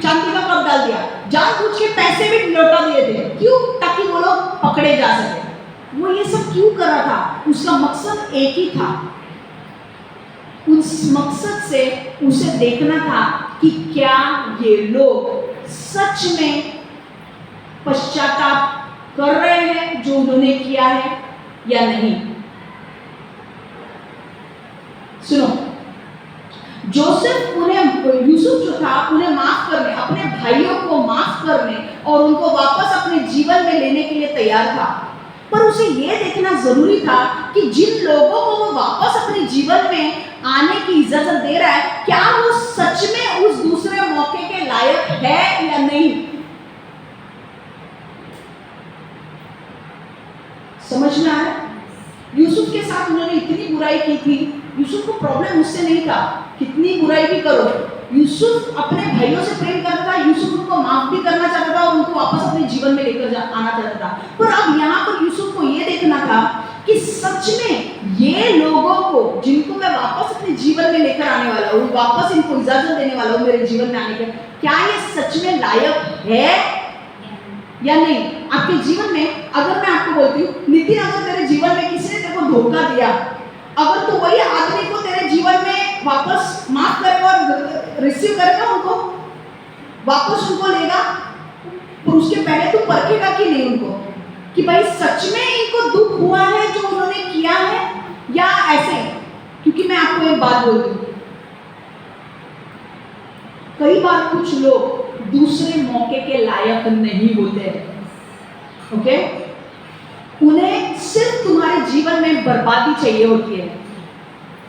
चांदी का कप डाल दिया। जानबूझ के पैसे भी लौटा दिए थे, क्यों, ताकि वो लोग पकड़े जा सके। वो ये सब क्यों कर रहा था, उसका मकसद एक ही था। उस मकसद से उसे देखना था कि क्या ये लोग सच में पश्चाताप कर रहे हैं जो उन्होंने किया है या नहीं। सुनो, जोसेफ यूसुफ जो था उन्हें माफ करने, अपने भाइयों को माफ करने और उनको वापस अपने जीवन में लेने के लिए तैयार था, पर उसे यह देखना जरूरी था कि जिन लोगों को वो वापस अपने जीवन में आने की इजाजत दे रहा है, क्या वो सच में उस दूसरे मौके के लायक है या नहीं। समझ में आ रहा है। यूसुफ के साथ उन्होंने इतनी बुराई की थी, यूसुफ को प्रॉब्लम उससे नहीं था, कितनी बुराई भी करो, यूसुफ अपने भाइयों से प्रेम करता था, यूसुफ उनको माफ भी करना चाहता था और उनको वापस अपने जीवन में लेकर आना चाहता था। पर अब यहाँ पर यूसुफ को ये देखना था कि सच में ये लोगों को जिनको मैं वापस अपने जीवन में लेकर आने वाला हूँ, वापस इनको इजाजत देने वाला हूँ मेरे जीवन में आने के, क्या ये सच में लायक है या नहीं। आपके जीवन में अगर मैं आपको बोलती हूँ, नितिन अगर तेरे जीवन में किसी ने तेरे को धोखा दिया, अगर तो वही आदमी को तेरे जीवन में वापस माफ करेगा और रिसीव करेगा, उनको वापस उनको लेगा, तो उसके पहले तू परखेगा कि नहीं उनको, कि भाई सच में इनको दुख हुआ है जो उन्होंने किया है या ऐसे। क्योंकि मैं आपको एक बात बोलती हूँ, कई बार कुछ लोग दूसरे मौके के लायक नहीं होते हैं। ओके, उन्हें सिर्फ तुम्हारे जीवन में बर्बादी चाहिए होती है,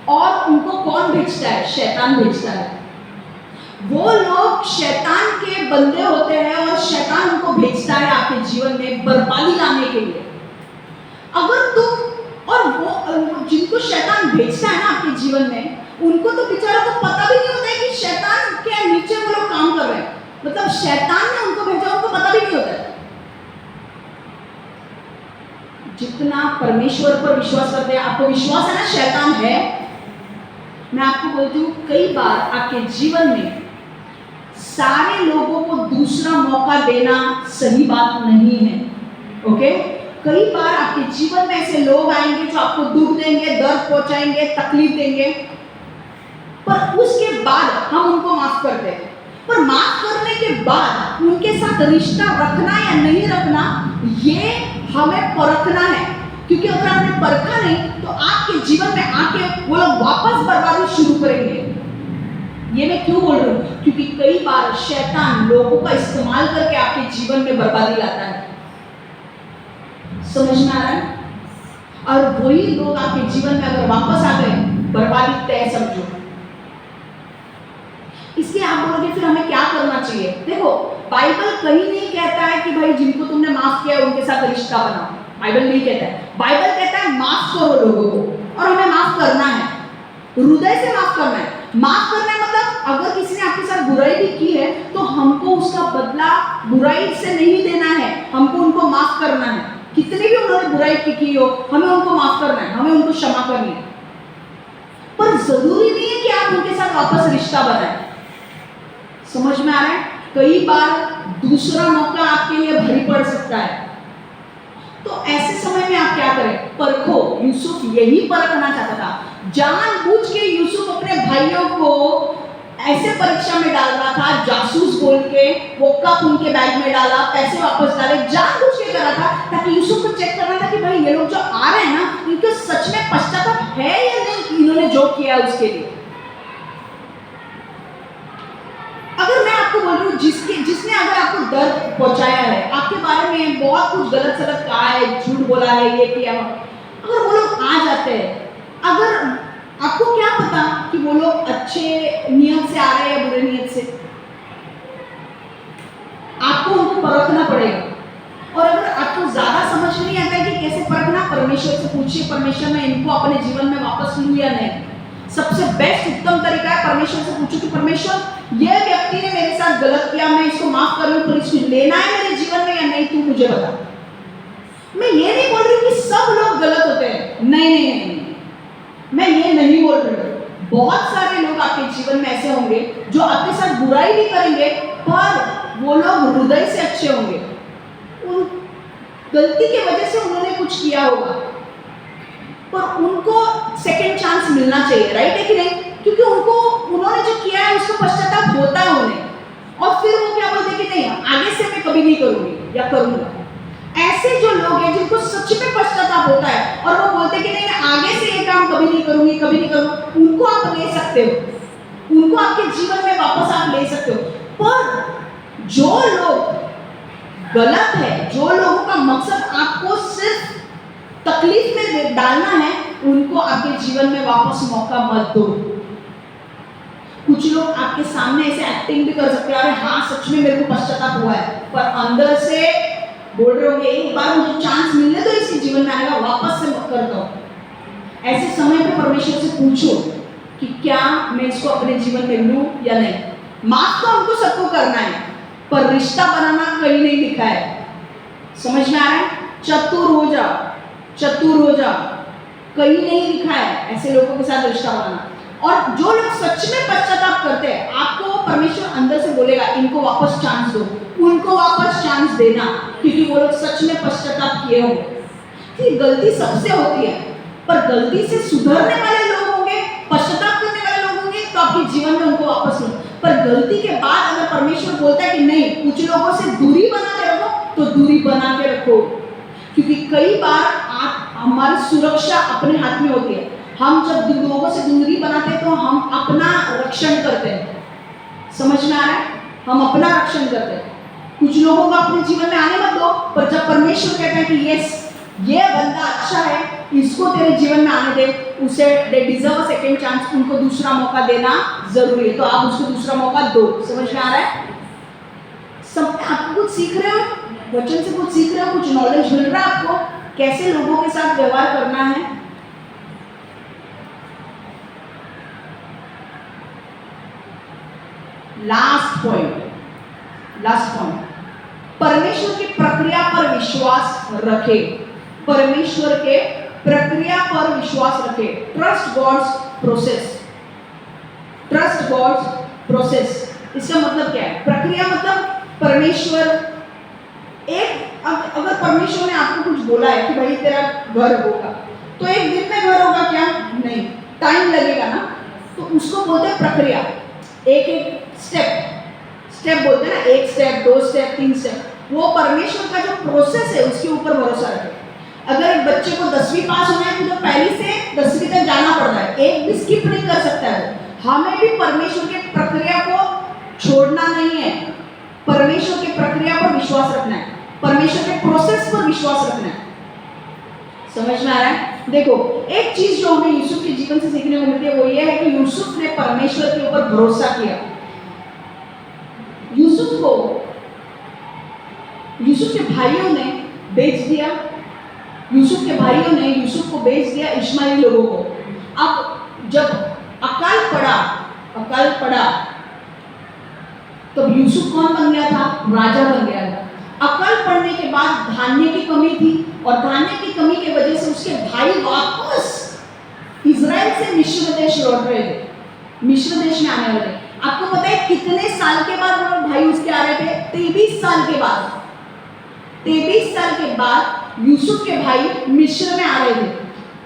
और उनको कौन भेजता है, शैतान भेजता है। वो लोग शैतान के बंदे होते हैं और शैतान उनको भेजता है आपके जीवन में बर्बादी लाने के लिए। अगर तुम और वो जिनको शैतान भेजता है ना आपके जीवन में, उनको तो बेचारों को पता भी नहीं होता है कि शैतान के नीचे वो लोग काम कर रहे हैं, मतलब शैतान ने उनको भेजा, उनको पता भी नहीं होता है। जितना परमेश्वर पर विश्वास करते हैं, आपको विश्वास है ना शैतान है, मैं आपको बोलती हूँ कई बार आपके जीवन में सारे लोगों को दूसरा मौका देना सही बात नहीं है। ओके, कई बार आपके जीवन में ऐसे लोग आएंगे जो आपको दुख देंगे, दर्द पहुंचाएंगे, तकलीफ देंगे, पर उसके बाद हम उनको माफ करते हैं। पर माफ करने के बाद उनके साथ रिश्ता रखना या नहीं रखना, ये हमें परखना है। क्योंकि अगर आपने परखा नहीं तो आपके जीवन में आके वो लोग वापस बर्बादी शुरू करेंगे। ये मैं क्यों बोल रही हूँ, क्योंकि कई बार शैतान लोगों का इस्तेमाल करके आपके जीवन में बर्बादी लाता है। समझ में आ रहा है। और वही लोग आपके जीवन में अगर वापस आ गए, बर्बादी तय समझो। इसलिए आप बोलोगे फिर हमें क्या करना चाहिए। देखो, बाइबल कहीं नहीं कहता है कि भाई जिनको तुमने माफ किया उनके साथ रिश्ता बनाओ। बाइबल नहीं कहता है। बाइबल कहता है माफ करो लोगों को, और हमें माफ करना है, हृदय से माफ करना है। माफ करना है मतलब अगर किसी ने आपके साथ बुराई भी की है तो हमको उसका बदला बुराई से नहीं देना है, हमको उनको माफ करना है। कितनी भी उन्होंने बुराई की हो, हमें उनको माफ करना है, हमें उनको क्षमा करनी है। पर जरूरी नहीं है कि आप उनके साथ वापस रिश्ता बनाएं। समझ में आ रहा है? कई बार दूसरा मौका आपके लिए भारी पड़ सकता है। तो ऐसे समय में आप क्या करें? परखो। यूसुफ यही परखना चाहता था। जानबूझ के यूसुफ अपने भाइयों को ऐसे परीक्षा में डाल रहा था, जासूस बोल के, वो कप उनके बैग में डाला, पैसे वापस डाले, जानबूझ के करा था ताकि यूसुफ को चेक करना था कि भाई ये लोग जो आ रहे हैं ना, इनको सच में पश्चाताप है या नहीं इन्होंने जो किया उसके लिए। अगर मैं आपको बोल रही हूँ जिसने अगर आपको दर्द पहुंचाया है, आपके बारे में बहुत कुछ गलत सलत कहा है, झूठ बोला है, ये किया, अगर वो लोग आ जाते हैं, अगर आपको क्या पता कि वो लोग अच्छे नियत से आ रहे हैं या बुरे नियत से, आपको उनको परखना पड़ेगा। और अगर आपको ज्यादा समझ नहीं आता है कि कैसे परखना, परमेश्वर से पूछिए, परमेश्वर मैं इनको अपने जीवन में वापस लूं या नहीं। सबसे बेस्ट उत्तम तरीका है परमेश्वर से पूछो कि परमेश्वर ये व्यक्ति ने मेरे साथ गलत किया, मैं इसको माफ कर रही हूं, पर इसको लेना है मेरे जीवन में या नहीं, तू मुझे बता। मैं ये नहीं बोल रही कि सब लोग गलत होते हैं, नहीं, मैं ये नहीं बोल रही हूँ। बहुत सारे लोग आपके जीवन में ऐसे होंगे जो आपके साथ बुराई भी करेंगे, पर वो लोग हृदय से अच्छे होंगे। उन गलती की वजह से उन्होंने कुछ किया होगा, पर उनको सेकंड चांस मिलना चाहिए, राइट है कि नहीं? क्योंकि उन्होंने जो किया है उसको पश्चाताप होता है उन्हें, और फिर वो क्या बोलते कि नहीं आगे से मैं कभी नहीं करूंगी या करूंगा। ऐसे जो लोग हैं जिनको सच में पश्चाताप होता है और वो बोलते कि नहीं मैं आगे से ये काम कभी नहीं करूंगी, कभी नहीं करूंगा, उनको आप ले सकते हो, उनको आपके जीवन में वापस आप ले सकते हो। पर जो लोग गलत है, जो लोगों का मकसद आपको सिर्फ तकलीफ में डालना है, उनको आपके जीवन में वापस मौका मत दो। कुछ लोग आपके सामने ऐसे एक्टिंग भी कर सकते हैं, अरे हाँ सच में मेरे को पश्चाताप हुआ है, पर अंदर से बोल रहे होंगे एक बार मुझे चांस मिलने दो इसके जीवन में आने का, वापस से कर दो। ऐसे समय पे परमेश्वर से पूछो कि क्या मैं इसको अपने जीवन में लूं या नहीं। माफ तो हमको सबको करना है, पर रिश्ता बनाना कहीं नहीं लिखा है। समझ में आ रहा है? चतुर हो जाओ, चतुर हो जाओ, कहीं नहीं लिखा है ऐसे लोगों के साथ रिश्ता बनाना। और जो लोग सच में पश्चाताप करते हैं, आपको परमेश्वर अंदर से बोलेगा इनको वापस चांस दो, उनको वापस चांस देना, क्योंकि वो लोग सच में पश्चाताप किए होंगे। गलती सबसे होती है, पर गलती से सुधरने वाले लोग होंगे, पश्चाताप करने वाले लोग होंगे, तो आपके जीवन में उनको वापस लो। पर गलती के बाद अगर परमेश्वर बोलता है कि नहीं कुछ लोगों से दूरी बना के रखो, तो दूरी बना के रखो, क्योंकि कई बार हमारी सुरक्षा अपने हाथ में होती है। हम जब लोगों से दूरी बनाते हैं तो हम अपना रक्षण करते हैं। समझ में आ रहा है? हम अपना रक्षण करते हैं। कुछ लोगों को अपने जीवन में आने मत दो, पर जब परमेश्वर कहता है कि यस ये बंदा अच्छा है, इसको तेरे जीवन में आने दे, उसे they deserve a second chance, उनको दूसरा मौका देना जरूरी है, तो आप उसको दूसरा मौका दो। समझ में आ रहा है? सब आप कुछ सीख रहे हो, वचन से कुछ सीख रहे हो, कुछ नॉलेज मिल रहा है आपको कैसे लोगों के साथ व्यवहार करना है। लास्ट पॉइंट, परमेश्वर की प्रक्रिया पर विश्वास रखे। परमेश्वर के प्रक्रिया पर विश्वास रखे। Trust God's process. Trust God's process इसका मतलब क्या है? प्रक्रिया मतलब परमेश्वर अगर परमेश्वर ने आपको कुछ बोला है कि भाई तेरा घर होगा, तो एक दिन में घर होगा क्या? नहीं, टाइम लगेगा ना, तो उसको बोलते हैं प्रक्रिया। एक एक स्टेप बोलते हैं ना, एक स्टेप, 2 स्टेप, 3 स्टेप। वो परमेश्वर का जो प्रोसेस है उसके ऊपर भरोसा रखे। अगर एक बच्चे को 10वीं पास होना है तो पहली से 10वीं तक जाना पड़ता है, एक भी स्किप नहीं कर सकता है। हमें भी परमेश्वर के प्रक्रिया को छोड़ना नहीं है, परमेश्वर के प्रक्रिया पर विश्वास रखना है, परमेश्वर के प्रोसेस पर विश्वास रखना है। समझ में आ रहा है? देखो एक चीज जो हमें यूसुफ के जीवन से सीखने को मिलती है वो ये है कि यूसुफ ने परमेश्वर के ऊपर भरोसा किया। यूसुफ को यूसुफ के भाइयों ने बेच दिया, यूसुफ के भाइयों ने यूसुफ को बेच दिया इश्माइली लोगों को। अब जब अकाल पड़ा तो यूसुफ कौन बन गया था? राजा बन गया था। अकाल पड़ने के बाद धान्य की कमी थी और धान्य की कमी की वजह से उसके भाई वापस इजराइल से मिस्र देश लौट रहे थे, मिस्र देश में आने वाले। आपको पता है कितने साल के बाद वो भाई उसके आ रहे थे? 23 साल के बाद। 23 साल के बाद यूसुफ के भाई मिस्र में आ रहे थे।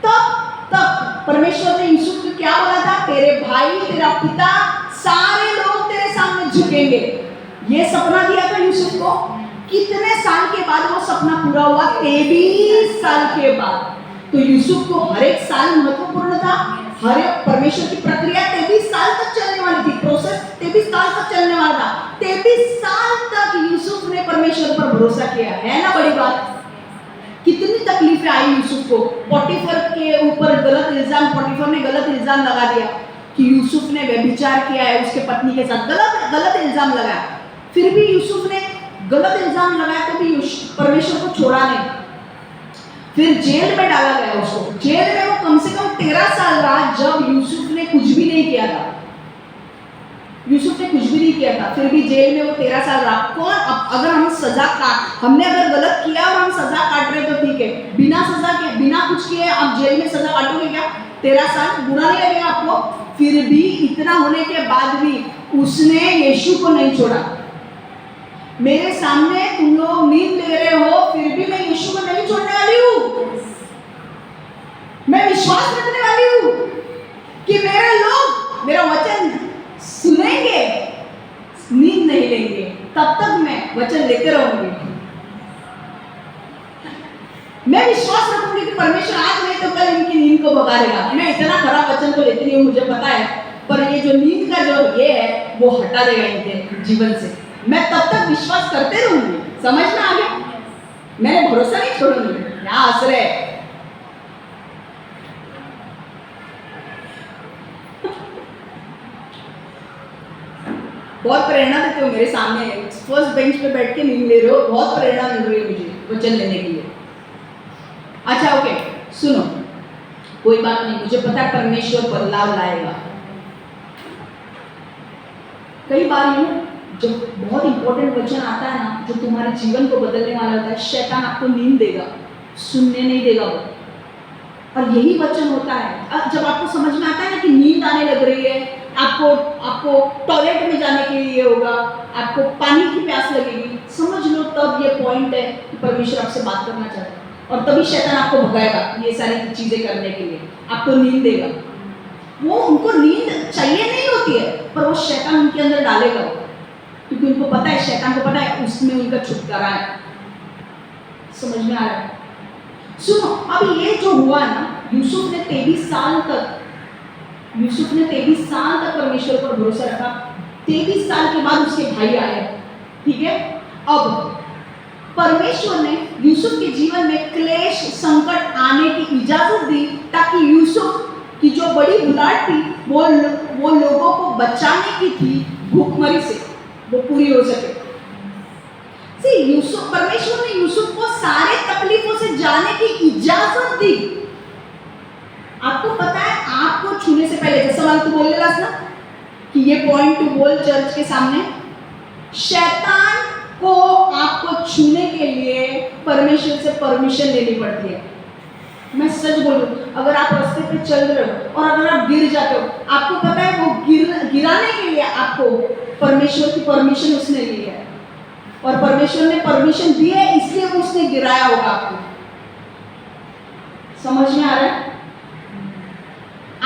तब परमेश्वर ने यूसुफ को क्या बोला था? तेरे भाई, तेरा पिता, सारे लोग तेरे सामने झुकेंगे। ये सपना दिया था यूसुफ को। कितने साल के बाद वो सपना पूरा हुआ? 23 साल के बाद। तो यूसुफ को हर एक साल महत्वपूर्ण था। हर एक परमेश्वर की प्रक्रिया 23 साल तक चलने वाली थी, प्रोसेस 23 साल तक चलने वाला था। 23 साल तक यूसुफ ने परमेश्वर पर भरोसा किया, है ना? बड़ी बात। कितनी तकलीफें आई यूसुफ को। पोटीफर के ऊपर गलत इल्जाम, पोटीफर ने गलत इल्जाम लगा दिया कि यूसुफ ने व्यभिचार किया है उसके पत्नी के साथ, गलत इल्जाम लगाया। फिर भी यूसुफ ने गलत इल्जाम लगाया तो भी परमेश्वर को छोड़ा नहीं। फिर जेल में डाला गया उसको। जेल में वो कम से कम 13 साल रहा, जब यूसुफ ने कुछ भी नहीं किया था। यूसुफ ने कुछ भी नहीं किया था, फिर भी जेल में वो 13 साल रहा। कौन? अगर हम सजा काट, हमने अगर गलत किया और हम सजा काट रहे तो ठीक है, बिना सजा के, बिना कुछ किए आप जेल में सजा काटोगे क्या? 13 साल बुरा नहीं लगेगा आपको? फिर भी इतना होने के बाद भी उसने यीशु को नहीं छोड़ा। मेरे सामने तुम लोग नींद ले रहे हो, फिर भी मैं यीशु को नहीं छोड़ने वाली हूँ। मैं विश्वास रखने वाली हूँ कि मेरे लोग मेरा वचन सुनेंगे, नींद नहीं लेंगे, तब तक मैं वचन लेते रहूंगी। मैं विश्वास रखूंगी कि परमेश्वर आज नहीं तो कल इनकी नींद को भगा देगा। मैं इतना खराब वचन तो लेती नहीं हूँ, मुझे पता है, पर ये जो नींद का जो ये है वो हटा देगा इनके जीवन से। मैं तब तक विश्वास करते रहूंगी। समझ में आ गया? मैंने भरोसा नहीं छोड़ूंगी। क्या हंस रहे? बहुत प्रेरणा देते हो मेरे सामने, फर्स्ट बेंच पे बैठ के नींद ले रहे हो, बहुत प्रेरणा मिल रही है मुझे वचन लेने के लिए। अच्छा ओके, सुनो, कोई बात नहीं, मुझे पता है परमेश्वर बदलाव लाएगा। कई बार यूं जब बहुत इंपॉर्टेंट वचन आता है ना, जो तुम्हारे जीवन को बदलने वाला होता है, शैतान आपको नींद देगा, सुनने नहीं देगा वो। और यही वचन होता है, जब आपको समझ में आता है ना कि नींद आने लग रही है, आपको टॉयलेट में जाने के लिए होगा, आपको पानी की प्यास लगेगी, समझ लो तब ये पॉइंट है कि परमेश्वर आपसे बात करना चाहता है। और तभी शैतान आपको भगाएगा ये सारी चीजें करने के लिए, आपको नींद देगा। वो उनको नींद चाहिए नहीं होती है, पर वो शैतान उनके अंदर डालेगा, क्योंकि उनको पता है, शैतान को पता है उसमें उनका छुटकारा है। समझ में आ रहा है? सुनो, अब ये जो हुआ ना, यूसुफ ने 23 साल तक परमेश्वर पर भरोसा रखा। 23 साल के बाद उसके भाई आए, ठीक है। अब परमेश्वर ने यूसुफ के जीवन में क्लेश, संकट आने की इजाजत दी, ताकि यूसुफ की जो बड़ी बुलाहट थी वो लोगों को बचाने की थी, भूखमरी से, वो पूरी हो सके। परमेश्वर ने यूसुफ को सारे तकलीफों से जाने की इजाजत दी। आपको पता है, आपको छूने से पहले, जैसा वाला तू बोलने लगा ना कि ये पॉइंट टू बोल चर्च के सामने, शैतान को आपको छूने के लिए परमेश्वर से परमिशन लेनी पड़ती है। मैं सच बोल रही हूँ, अगर आप रास्ते पे चल रहे हो और अगर आप गिर जाते हो, आपको पता है वो गिराने के लिए आपको परमेश्वर की परमिशन उसने ली है, और परमेश्वर ने परमिशन दी है, इसलिए उसने गिराया होगा आपको। समझ में आ रहा है?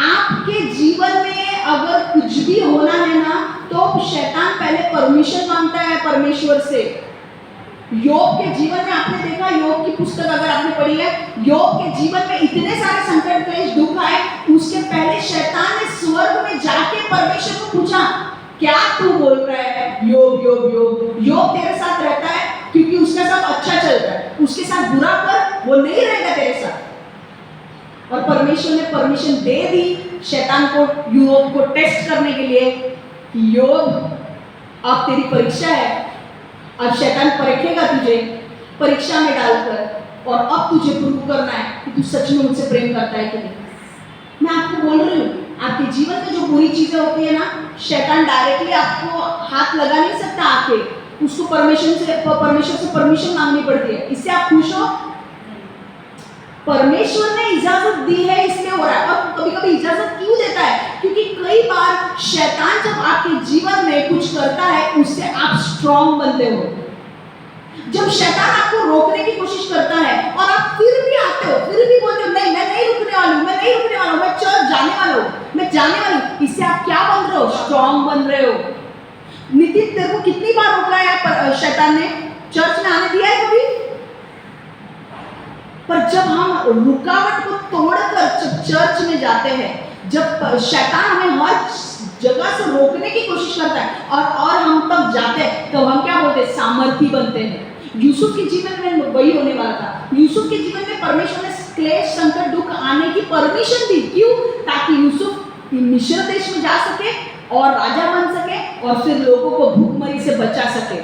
आपके जीवन में अगर कुछ भी होना है ना, तो शैतान पहले परमिशन मांगता है परमेश्वर से। योग के जीवन में आपने देखा, योग की पुस्तक अगर आपने पढ़ी है, योग के जीवन में इतने सारे संकट, क्लेश, दुख आए, उसके पहले शैतान ने स्वर्ग में जाके परमेश्वर को पूछा, क्या तू बोल रहा है? योग तेरे साथ रहता है क्योंकि उसके साथ अच्छा चलता है, उसके साथ बुरा कर, वो नहीं रहेगा तेरे साथ। और परमेश्वर ने परमिशन दे दी शैतान को, योग को टेस्ट करने के लिए कि योग, अब तेरी परीक्षा है, अब शैतान परखेगा तुझे परीक्षा में डालकर, और अब तुझे प्रूव करना है कि तू सच में मुझसे प्रेम करता है कि नहीं। मैं आपको बोल रही हूँ, आपके जीवन में जो बुरी चीजें होती है ना, शैतान डायरेक्टली आपको हाथ लगा नहीं सकता आके, उसको परमेश्वर से परमिशन मांगनी पड़ती है। इससे आप खुश हो? परमेश्वर ने इजाजत दी है इसलिए हो रहा है। और कभी कभी इजाजत क्यों देता है? क्योंकि कई बार शैतान जब आपके जीवन में कुछ करता है, उससे आप स्ट्रांग बनते हो। जब शैतान आपको रोकने की कोशिश करता है और आप फिर भी आते हो, फिर भी बोलते हो नहीं मैं नहीं रुकने वाला हूँ, मैं नहीं रुकने वाला हूँ, मैं चर्च जाने वाला हूँ, मैं जाने वाली हूँ, इससे आप क्या बन रहे हो? स्ट्रांग बन रहे हो। नितिन तेरे को कितनी बार रोका है शैतान ने? चर्च में आने दिया है कभी? पर जब हम रुकावट को तोड़कर जब चर्च में जाते हैं, जब शैतान हमें हर जगह से रोकने की कोशिश करता है और हम तब जाते हैं, तो हम क्या बोलते हैं? सामर्थी बनते हैं। यूसुफ के जीवन में वही होने वाला था। यूसुफ के जीवन में परमेश्वर ने क्लेश, संकट, दुख आने की परमिशन दी। क्यों? ताकि यूसुफ मिस्र देश में जा सके और राजा बन सके और फिर लोगों को भूखमरी से बचा सके।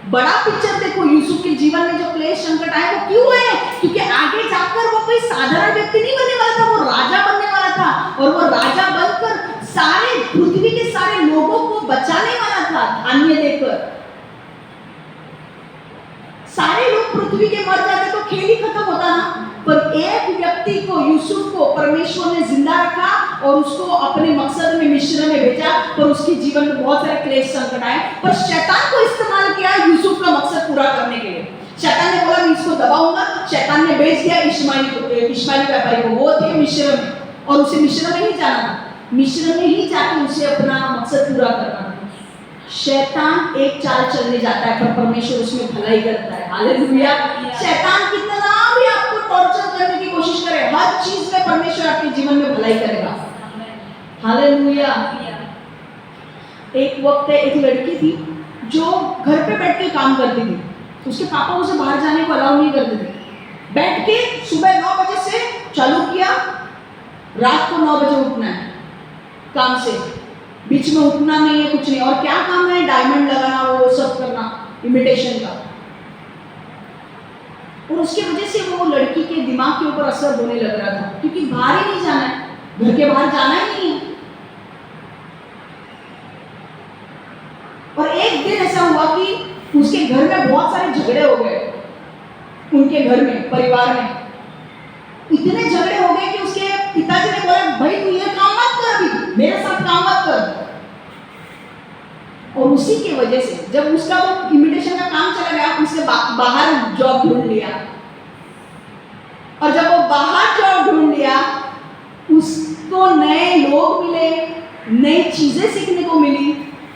बड़ा पिक्चर देखो, यूसुफ के जीवन में जो क्लेश संकट आए वो क्यों आए? क्योंकि आगे जाकर वो कोई साधारण व्यक्ति नहीं बनने वाला था, वो राजा बनने वाला था। और वो राजा बनकर सारे पृथ्वी के सारे लोगों को बचाने वाला था धान्य देकर। सारे लोग पृथ्वी के मर जाते तो खेल ही खत्म होता ना। पर एक व्यक्ति को, यूसुफ को परमेश्वर ने जिंदा रखा और उसको अपने मकसद में मिस्र में भेजा। पर उसके जीवन में बहुत सारे क्लेश संकट आए, पर शैतान को इस्तेमाल किया यूसुफ का मकसद पूरा करने के लिए। शैतान ने बोला मैं इसको दबाऊंगा, शैतान ने भेज दिया इश्माएली व्यापारी को। वो थे मिस्र में और उसे मिस्र में ही जाना था, मिस्र में ही जाके उसे अपना मकसद पूरा करना था। शैतान एक चाल चलने जाता है पर परमेश्वर उसमें भलाई करता है। हालेलुया। शैतान कितना भी आपको टॉर्चर करने की कोशिश करे, हर चीज में परमेश्वर आपके जीवन में भलाई करेगा। हालेलुया। एक वक्त एक लड़की थी जो घर पे बैठ के काम करती थी। उसके पापा उसे बाहर जाने को अलाउ नहीं करते थे। बैठ के सुबह 9 बजे से चालू किया, रात को 9 बजे उठना है काम से, बीच में उठना नहीं है, कुछ नहीं। और क्या काम है? डायमंड लगाना, वो सब करना, इमिटेशन का। और उसकी वजह से वो लड़की के दिमाग के ऊपर असर होने लग रहा था, क्योंकि बाहर ही नहीं जाना है, घर के बाहर जाना ही नहीं है। और एक दिन ऐसा हुआ कि उसके घर में बहुत सारे झगड़े हो गए। उनके घर में, परिवार में इतने झगड़े हो गए कि उसके पिताजी ने बोला भाई तू ये काम मत कर, अभी मेरे साथ काम मत कर। और उसी की वजह से जब उसका वो इमिटेशन का काम चला गया, उसने बाहर जॉब ढूंढ लिया। और जब वो बाहर जॉब ढूंढ लिया, उसको नए लोग मिले, नई चीजें सीखने को मिली।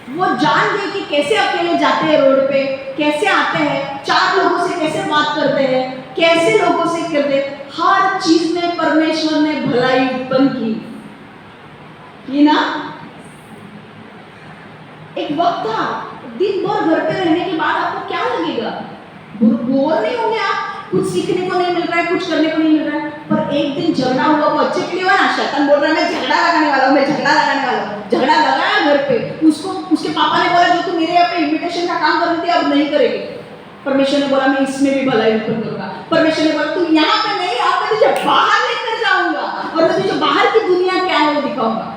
वो जान गई कि कैसे अकेले जाते हैं रोड पे, कैसे आते हैं, 4 लोगों से कैसे बात करते हैं, कैसे लोगों से करते। हर चीज में परमेश्वर ने भलाई उत्पन्न की ना। एक वक्त था, दिन भर घर पे रहने के बाद आपको क्या लगेगा? बोर नहीं होंगे आप? कुछ सीखने को नहीं मिल रहा है, कुछ करने को नहीं मिल रहा है। पर एक दिन झगड़ा हुआ, वो अच्छे के लिए हुआ ना। शैतान बोल रहा है मैं झगड़ा लगाने वाला हूँ, मैं झगड़ा लगाने वाला हूँ। झगड़ा लगाया घर पे। उसको उसके पापा ने बोला जो तू मेरे यहाँ पे इमिटेशन का काम कर रही थी अब नहीं करेगी। परमेश्वर ने बोला मैं इसमें भी भलाई उत्पन्न करूंगा। परमेश्वर ने बोला तू यहाँ पे नहीं, यहाँ पे तुझे बाहर लेकर जाऊंगा और मैं तुझे बाहर की दुनिया क्या है वो दिखाऊंगा।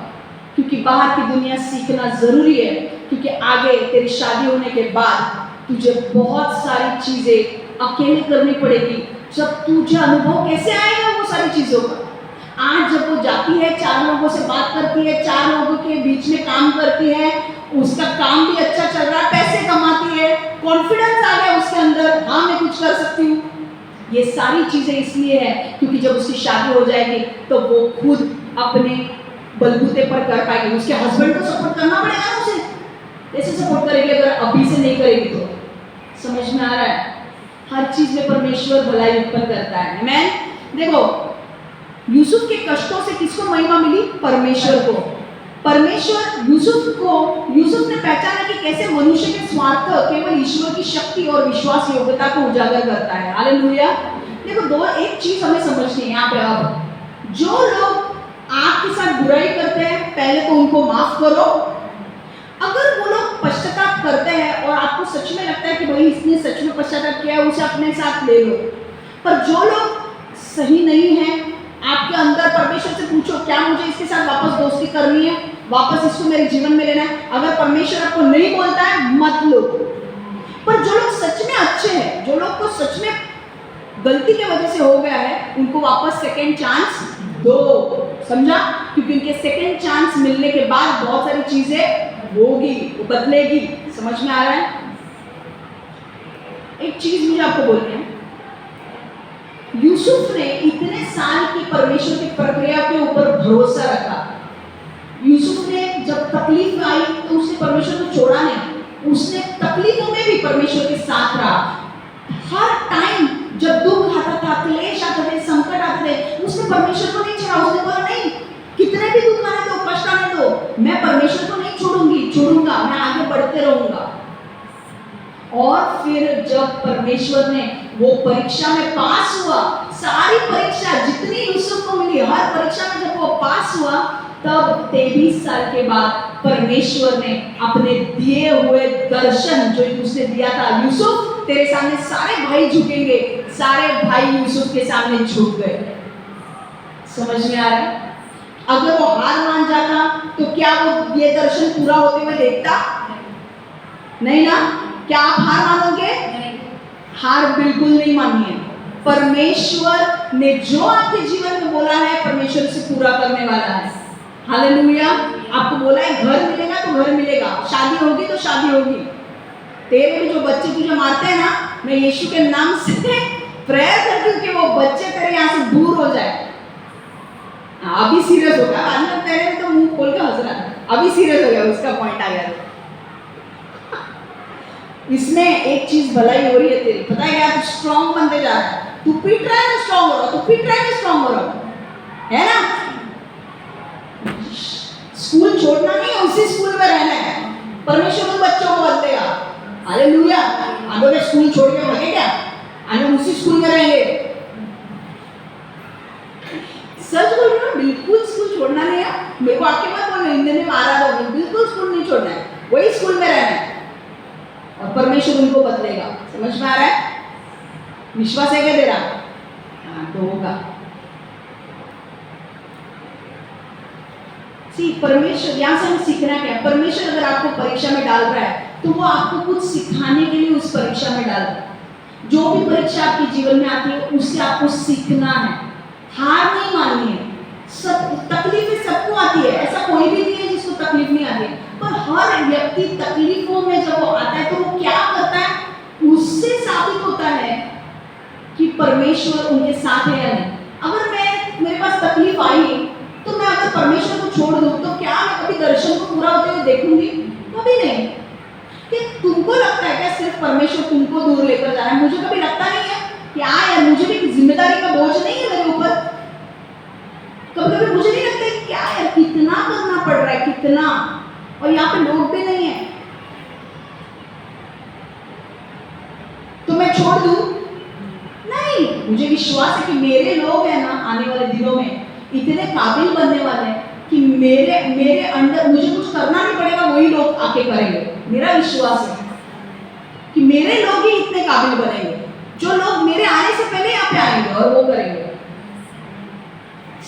क्योंकि बाहर की दुनिया सीखना जरूरी है, क्योंकि आगे तेरी शादी होने के बाद तुझे बहुत सारी चीजें अकेले करनी पड़ेगी। जब तुझे अनुभव कैसे आएगा वो सारी चीजों का? आज जब वो जाती है, 4 लोगों से बात करती है, 4 लोगों के बीच में काम करती है, उसका काम भी अच्छा चल रहा है, पैसे कमाती है, कॉन्फिडेंस आ गया उसके अंदर, हाँ मैं कुछ कर सकती हूँ। ये सारी चीजें इसलिए है क्योंकि जब उसकी शादी हो जाएगी तो वो खुद अपने बलबूते पर कर पाएगी। उसके हस्बैंड को सपोर्ट करना पड़ेगा ना उसे। कैसे सपोर्ट करेगी अगर अभी से नहीं करेगी तो? समझ में आ रहा है? हर चीज में परमेश्वर भलाई उत्पन्न करता है। मैं देखो यूसुफ के कष्टों से किसको महिमा मिली? परमेश्वर को। परमेश्वर यूसुफ ने पहचाना कि कैसे मनुष्य के स्वार्थ केवल ईश्वर की शक्ति और विश्वास योग्यता को उजागर करता है। हालेलुया। देखो एक चीज हमें समझनी है यहाँ पे। अब जो लोग आपके साथ बुराई करते हैं, पहले तो उनको माफ करो, अगर वो लोग पश्चाताप करते हैं और आपको सच में लगता है कि भाई इसने सच में पश्चाताप किया है, उसे अपने साथ ले लो। पर जो लोग सही नहीं है, आपके अंदर परमेश्वर से पूछो, क्या मुझे इसके साथ वापस दोस्ती करनी है, वापस इसको मेरे जीवन में लेना है? अगर परमेश्वर आपको नहीं बोलता है, मत लो। पर जो लोग सच में अच्छे हैं, जो लोग को सच में गलती की वजह से हो गया है, उनको वापस सेकेंड चांस दो। समझा? क्योंकि उनके सेकेंड चांस मिलने के बाद बहुत सारी चीजें होगी, वो बदलेगी। समझ में आ रहा है? एक चीज मुझे आपको बोलनी है, यूसुफ ने इतने साल की परमेश्वर की प्रक्रिया के ऊपर भरोसा रखा। यूसुफ ने जब तकलीफ आई तो उसने परमेश्वर को छोड़ा नहीं, उसने तकलीफों में भी परमेश्वर के साथ रहा। हर टाइम जब दुख आता था, क्लेश आते थे, संकट आते थे, उसने परमेश्वर को नहीं छोड़ा। उसने बोला नहीं, कितने भी दुख आने दो, कष्ट आने दो, मैं परमेश्वर को नहीं छोड़ूंगा, मैं आगे बढ़ते रहूंगा। और फिर जब परमेश्वर ने वो परीक्षा में पास हुआ, सारी परीक्षा जितनी यूसुफ को मिली, हर परीक्षा में जब वो पास हुआ, तब 23 साल के बाद परमेश्वर ने अपने दिए हुए दर्शन जो उसने दिया था, यूसुफ तेरे सामने सारे भाई झुकेंगे, सारे भाई यूसुफ के सामने झुक गए। समझ में आ रहा है? अगर वो हार मान जाता तो क्या वो ये दर्शन पूरा होते हुए देखता? नहीं ना? क्या आप हार मानोगे? हार बिल्कुल नहीं माननी है। परमेश्वर ने जो आपके जीवन में बोला है, परमेश्वर से पूरा करने वाला है। हालेलुया। आपको बोला है घर मिलेगा तो घर मिलेगा, शादी होगी तो शादी होगी। तेरे भी जो बच्चे तुझे मारते हैं ना, मैं यीशु के नाम से प्रेयर करती हूँ कि वो बच्चे तेरे यहाँ से दूर हो जाए। अभी सीरियस हो गया, आज में पहले तो मुंह खोल के हंस रहा है, अभी सीरियस हो गया, उसका पॉइंट आ गया। इसमें एक चीज भलाई हो रही है तेरी, पता है क्या? तू स्ट्रॉन्ग बनते जा रहा है। तू पीट रहा है ना, स्ट्रॉन्ग हो रहा, तू पीट रहा है ना, स्ट्रॉन्ग हो रहा है ना? स्कूल छोड़ना नहीं है, उसी स्कूल में रहना है। परमेश्वर उन बच्चों को बदलेगा। हालेलुया। आगे स्कूल छोड़ के भागे क्या? आगे उसी स्कूल में रहेंगे। सच बोल रहा हूँ, बिल्कुल स्कूल छोड़ना नहीं है। मेरे को आके मत बोलो हिंदी में मारा दो, बिल्कुल स्कूल नहीं छोड़ना है, वही स्कूल में रहना है और परमेश्वर उनको बदलेगा। समझ में आ रहा है? विश्वास है क्या तेरा? हाँ, तो होगा। परमेश्वर, यहाँ से हमें सीखना क्या है? परमेश्वर अगर आपको परीक्षा में डाल रहा है तो वो आपको कुछ सिखाने के लिए उस परीक्षा में डाल रहा है। जो भी परीक्षा आपके जीवन में आती है, उससे आपको सीखना है, हार नहीं माननी है। सब तकलीफें सबको आती है, ऐसा कोई भी नहीं है जिसको तकलीफ नहीं आती है। पर हर व्यक्ति तकलीफों में जब वो आता है तो वो क्या करता है, उससे साबित होता है कि परमेश्वर उनके साथ है या नहीं। अगर मेरे पास तकलीफ आई तो मैं अगर परमेश्वर को छोड़ दूं तो क्या मैं कभी दर्शन को पूरा होते हुए देखूंगी? कभी नहीं। कि तुमको लगता है क्या सिर्फ परमेश्वर तुमको दूर लेकर जा रहा है? मुझे कभी लगता नहीं है कि यार मुझे भी जिम्मेदारी का बोझ नहीं है मेरे ऊपर। कभी कभी मुझे नहीं लगता कि क्या यार कितना करना पड़ रहा है, कितना, और यहाँ पे लोग भी नहीं है तो मैं छोड़ दूं? नहीं, मुझे विश्वास है कि मेरे लोग हैं ना, आने वाले दिनों में इतने काबिल बनने वाले हैं कि मेरे अंदर मुझे कुछ करना नहीं पड़ेगा, वही लोग आके करेंगे। मेरा विश्वास है कि मेरे लोग ही इतने काबिल बनेंगे, जो लोग मेरे आने से पहले यहाँ पे आएंगे और वो करेंगे।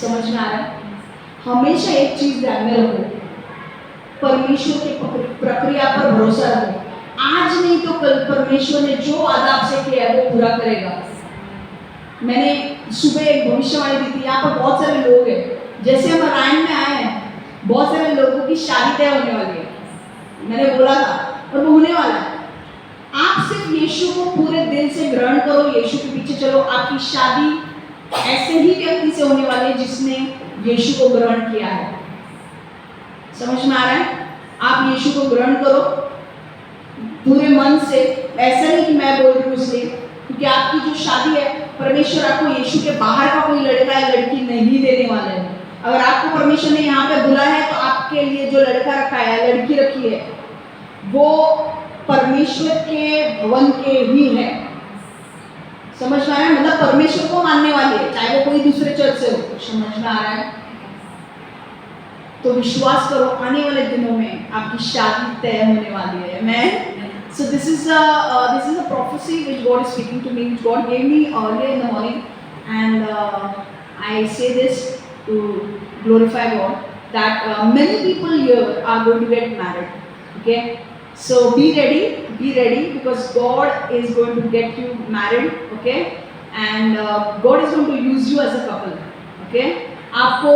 समझ में आ रहा है? हमेशा एक चीज ध्यान में रखो, परमेश्वर की प्रक्रिया पर भरोसा रखो। आज नहीं तो कल परमेश्वर ने जो वादा आपसे किया है वो पूरा करेगा। मैंने सुबह एक भविष्यवाणी दी थी। यहाँ पर बहुत सारे लोग हैं, जैसे हम रायन में आए हैं, बहुत सारे लोगों की शादी तय होने वाली है। मैंने बोला था और वो होने वाला है। आप सिर्फ यीशु को पूरे दिल से ग्रहण करो, यीशु के पीछे चलो, आपकी शादी ऐसे ही व्यक्ति से होने वाली है जिसने यीशु को ग्रहण किया है। समझ में आ रहा है? आप यीशु को ग्रहण करो पूरे मन से। ऐसा नहीं कि मैं बोल रही हूँ इसलिए, क्योंकि आपकी जो शादी है, परमेश्वर आपको यीशु के बाहर का कोई लड़का या लड़की नहीं देने वाले हैं। अगर आपको परमेश्वर ने यहाँ पे बुलाया है तो आपके लिए जो लड़का रखा है, लड़की रखी है, वो परमेश्वर के भवन के ही है। समझ में आ रहा है? मतलब परमेश्वर को मानने वाली है, चाहे वो कोई दूसरे चर्च से हो। समझ में आ रहा है? तो विश्वास करो आने वाले दिनों में आपकी शादी तय होने वाली है। Amen. So this is a prophecy which God is speaking to me, which God gave me earlier in the morning, and I say this to glorify God that many people here are going to get married. Okay, so be ready because God is going to get you married. Okay, and God is going to use you as a couple. Okay, आपको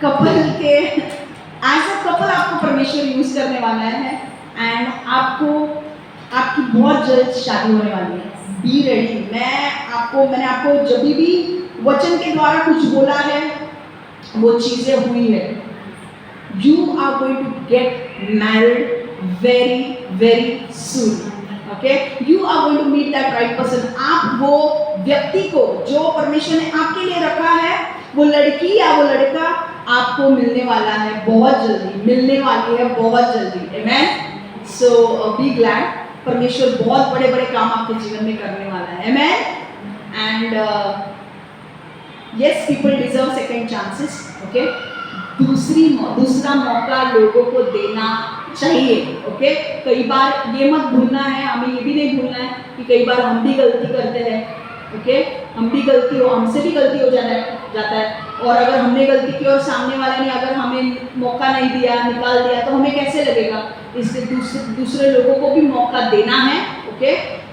couple के as a couple आपको परमेश्वर use करने वाला है and आपकी बहुत जल्द शादी होने वाली है। Be ready. मैंने आपको जब भी वचन के द्वारा कुछ बोला है वो चीजें हुई है। You are going to get married very very soon. Okay, you are going to meet that right person. आप वो व्यक्ति को जो परमेश्वर ने आपके लिए रखा है, वो लड़की या वो लड़का आपको मिलने वाला है बहुत जल्दी, मिलने वाली है बहुत जल्दी। आमेन। सो बी ग्लैड। परमेश्वर बहुत बड़े बड़े काम आपके जीवन में करने वाला है। Amen. And yes, people deserve second chances. Okay, दूसरा मौका लोगों को देना चाहिए। ओके, कई बार ये मत भूलना है, हमें ये भी नहीं भूलना है कि कई बार हम भी गलती करते हैं। ओके, हमसे भी गलती हो जाता है और अगर हमने गलती की और सामने वाले ने अगर हमें मौका नहीं दिया, निकाल दिया, तो हमें कैसे लगेगा। इसलिए दूसरे लोगों को भी मौका देना है। ओके,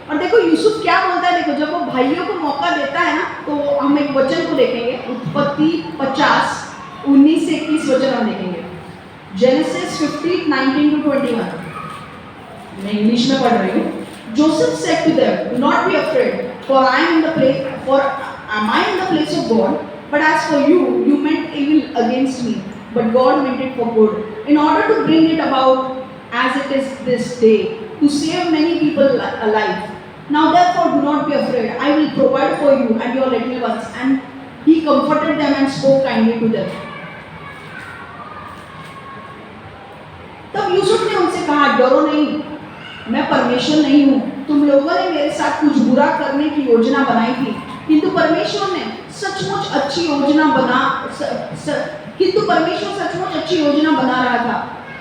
और देखो यूसुफ क्या बोलता है, देखो जब वो भाइयों को मौका देता है ना, तो हम एक वचन को देखेंगे, उत्पत्ति 50:19 से 21 वचन हम देखेंगे। जेनेसिस 50:19-21। मैं इंग्लिश में पढ़ रही हूँ। Joseph said to them, "Do not be afraid, for am I in the place of God? But as for you, you meant evil against me, but God meant it for good, in order to bring it about as it is this day, to save many people alive. Now therefore do not be afraid. I will provide for you and your little ones." And he comforted them and spoke kindly to them. तब यूसुफ ने उनसे कहा, डरो नहीं, मैं परमेश्वर नहीं हूँ। तुम लोगों ने मेरे साथ कुछ बुरा करने की योजना बनाई थी, किंतु परमेश्वर सचमुच अच्छी योजना बना रहा था।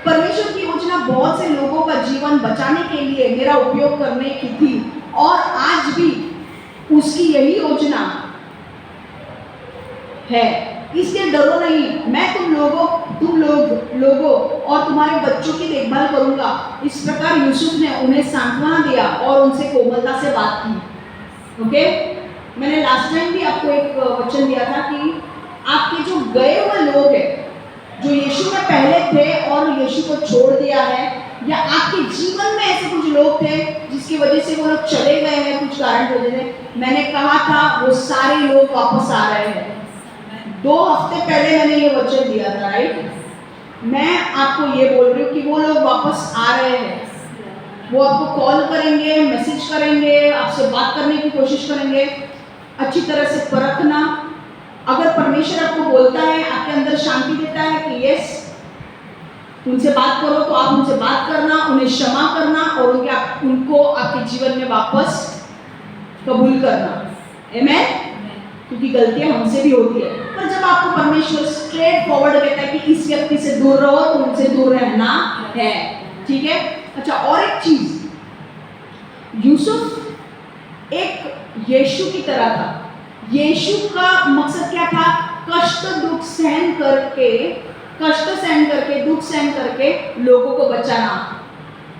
परमेश्वर की योजना बहुत से लोगों का जीवन बचाने के लिए मेरा उपयोग करने की थी, और आज भी उसकी यही योजना है। इसलिए डरो नहीं, मैं तुम लोगों और तुम्हारे बच्चों की देखभाल करूंगा। इस प्रकार यूसुफ ने उन्हें सांत्वना दिया और उनसे कोमलता से बात की। ओके, मैंने लास्ट टाइम भी आपको एक वचन दिया था कि आपके जो गए हुए लोग हैं, जो यीशु में पहले थे और यीशु को छोड़ दिया है, या आपके जीवन में ऐसे कुछ लोग थे जिसकी वजह से वो लोग चले गए हैं कुछ कारण की वजह से, मैंने कहा था वो सारे लोग वापस आ रहे हैं। 2 हफ्ते पहले मैंने ये वचन दिया था, राइट। मैं आपको ये बोल रही हूँ कि वो लोग वापस आ रहे हैं। वो आपको कॉल करेंगे, मैसेज करेंगे, आपसे बात करने की कोशिश करेंगे। अच्छी तरह से परखना। अगर परमेश्वर आपको बोलता है, आपके अंदर शांति देता है कि यस उनसे बात करो, तो आप उनसे बात करना, उन्हें क्षमा करना और उनको आपके जीवन में वापस कबूल करना। आमेन। क्योंकि गलतियां हमसे भी होती है, पर जब आपको परमेश्वर स्ट्रेट फॉरवर्ड कहता है कि इस व्यक्ति से दूर रहो, तो उनसे दूर रहना है। ठीक है। अच्छा, और एक चीज, यूसुफ एक यीशु की तरह था। यीशु का मकसद क्या था? कष्ट सहन करके दुख सहन करके लोगों को बचाना,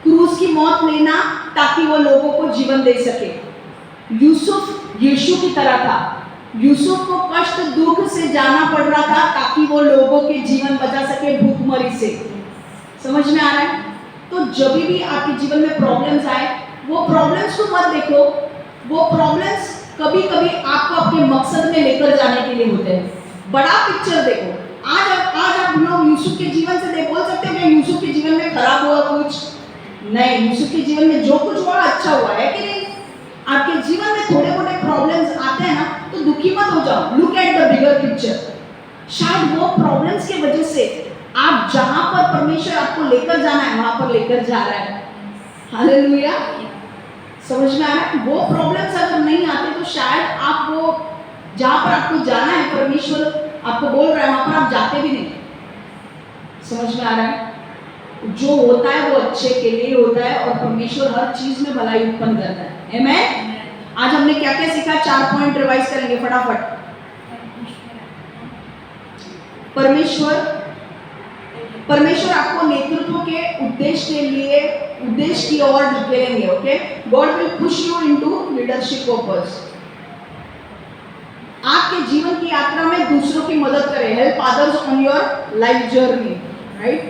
क्रूस की मौत लेना, ताकि वो लोगों को जीवन दे सके। यूसुफ यीशु की तरह था। यूसुफ को कष्ट दुख से जाना पड़ रहा था ताकि वो लोगों के जीवन बचा सके भूखमरी से। समझ में आ रहा है? तो जब भी आपके जीवन में प्रॉब्लम्स आए, वो प्रॉब्लम्स को मत देखो। वो प्रॉब्लम्स कभी कभी आपको अपने मकसद में लेकर जाने के लिए होते हैं। बड़ा पिक्चर देखो। आज आप लोग यूसुफ के जीवन से बोल सकते हो कि यूसुफ के जीवन में खराब हुआ कुछ नहीं। यूसुफ के जीवन में जो कुछ हुआ अच्छा हुआ है कि नहीं? आपके जीवन में थोड़े मोटे प्रॉब्लम्स आते हैं ना, तो दुखी मत हो जाओ। Look at the bigger picture. शायद वो प्रॉब्लम्स की वजह से आप जहां पर परमेश्वर आपको लेकर जाना है वहां पर लेकर जा रहा है। हालेलुया। समझ में आ रहा है? वो प्रॉब्लम्स अगर नहीं आते तो शायद आप वो जहां पर आपको जाना है, परमेश्वर आपको बोल रहा है, वहां पर आप जाते भी नहीं। समझ में आ रहा है? जो होता है वो अच्छे के लिए होता है और परमेश्वर हर चीज में भलाई उत्पन्न करता है। आमेन। आज हमने क्या क्या सीखा? 4 पॉइंट रिवाइज करेंगे फटाफट। परमेश्वर आपको नेतृत्व के उद्देश्य की ओर ढकेलेंगे। Okay, God will push you into leadership purpose. आपके जीवन की यात्रा में दूसरों की मदद करें। Help others on your life journey, right?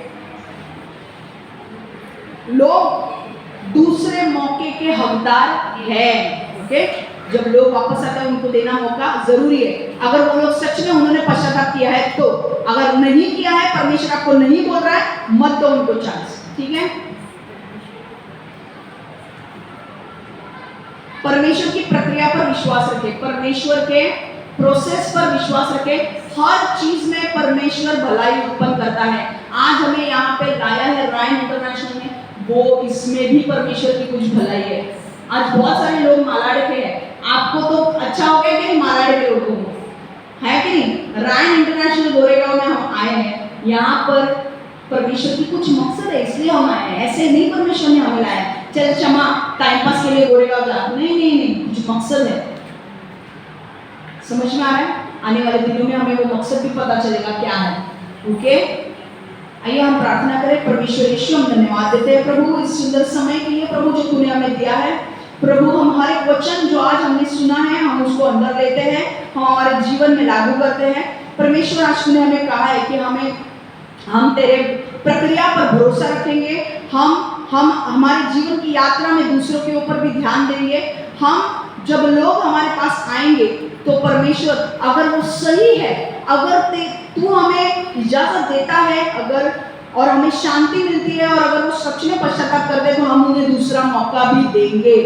लोग दूसरे मौके के हकदार हैं। ओके, जब लोग वापस आते हैं उनको देना मौका जरूरी है। अगर वो लोग सच में उन्होंने पश्चाताप किया है तो, अगर नहीं किया है, परमेश्वर आपको नहीं बोल रहा है, मत दो उनको चांस। ठीक है? परमेश्वर की प्रक्रिया पर विश्वास रखें, परमेश्वर के प्रोसेस पर विश्वास रखें। हर चीज में परमेश्वर भलाई उत्पन्न करता है। आज हमें यहाँ पे लाया है रायन इंटरनेशनल में, वो इसमें भी परमेश्वर की कुछ भलाई है। आज बहुत सारे लोग मालाड के हैं, आपको तो अच्छा हो गया कि नहीं मालाड के लोगों को, है कि नहीं? रायन इंटरनेशनल गोरेगांव में हम आए हैं, यहाँ पर परमेश्वर की कुछ मकसद है, इसलिए हम आए हैं। ऐसे नहीं परमेश्वर ने हमें लाया चल क्षमा टाइम पास के लिए गोरेगांव जा, नहीं नहीं नहीं, कुछ मकसद है। समझ में आ रहा है? आने वाले दिनों में हमें वो मकसद भी पता चलेगा क्या है। ओके, आइए हम प्रार्थना करें। परमेश्वर यीशु, हम धन्यवाद देते हैं प्रभु इस सुंदर समय के लिए प्रभु जो तूने हमें दिया है। प्रभु हम हर एक वचन जो आज हमने सुना है हम उसको अंदर लेते हैं, हम हमारे जीवन में लागू करते हैं। परमेश्वर आज तूने हमें कहा है कि हम तेरे प्रक्रिया पर भरोसा रखेंगे, हम हमारे जीवन की यात्रा में दूसरों के ऊपर भी ध्यान देंगे। हम जब लोग हमारे पास आएंगे तो परमेश्वर अगर वो सही है, अगर तू हमें इजाजत देता है, अगर और हमें शांति मिलती है, और अगर वो सच में पश्चाताप कर दे तो हम उन्हें दूसरा मौका भी देंगे।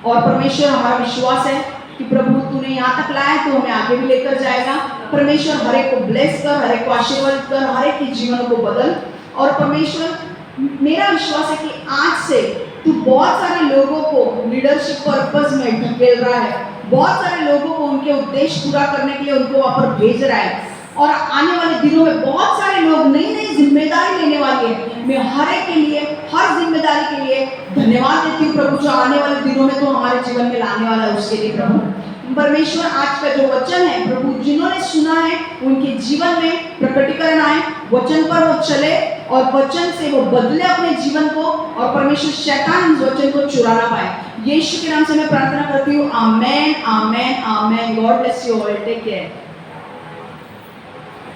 और परमेश्वर हमारा विश्वास है कि प्रभु तूने यहाँ तक लाया तो हमें आगे भी लेकर जाएगा। परमेश्वर हर एक को ब्लेस कर, हर एक को आशीर्वाद कर, हर एक के जीवन को बदल। और परमेश्वर मेरा विश्वास है कि आज से तू बहुत सारे लोगों को लीडरशिप पर्पस में ढकेल रहा है, बहुत सारे लोगों को उनके उद्देश्य पूरा करने के लिए उनको वहां पर भेज रहा है। और आने वाले दिनों में बहुत सारे लोग नई नई जिम्मेदारी लेने वाले हैं। मैं हर एक के लिए, हर जिम्मेदारी के लिए धन्यवाद देती हूँ प्रभु, जो आने वाले दिनों में तो हमारे जीवन में लाने वाला है उसके लिए प्रभु। परमेश्वर आज का जो वचन है प्रभु, जिन्होंने सुना है उनके जीवन में प्रकटीकरण आए, वचन पर वो चले और वचन से वो बदले अपने जीवन को, और परमेश्वर शैतान इस वचन को चुरा ना पाए। यीशु के नाम से मैं प्रार्थना करती हूँ। Amen, amen, amen. God bless you all, take care.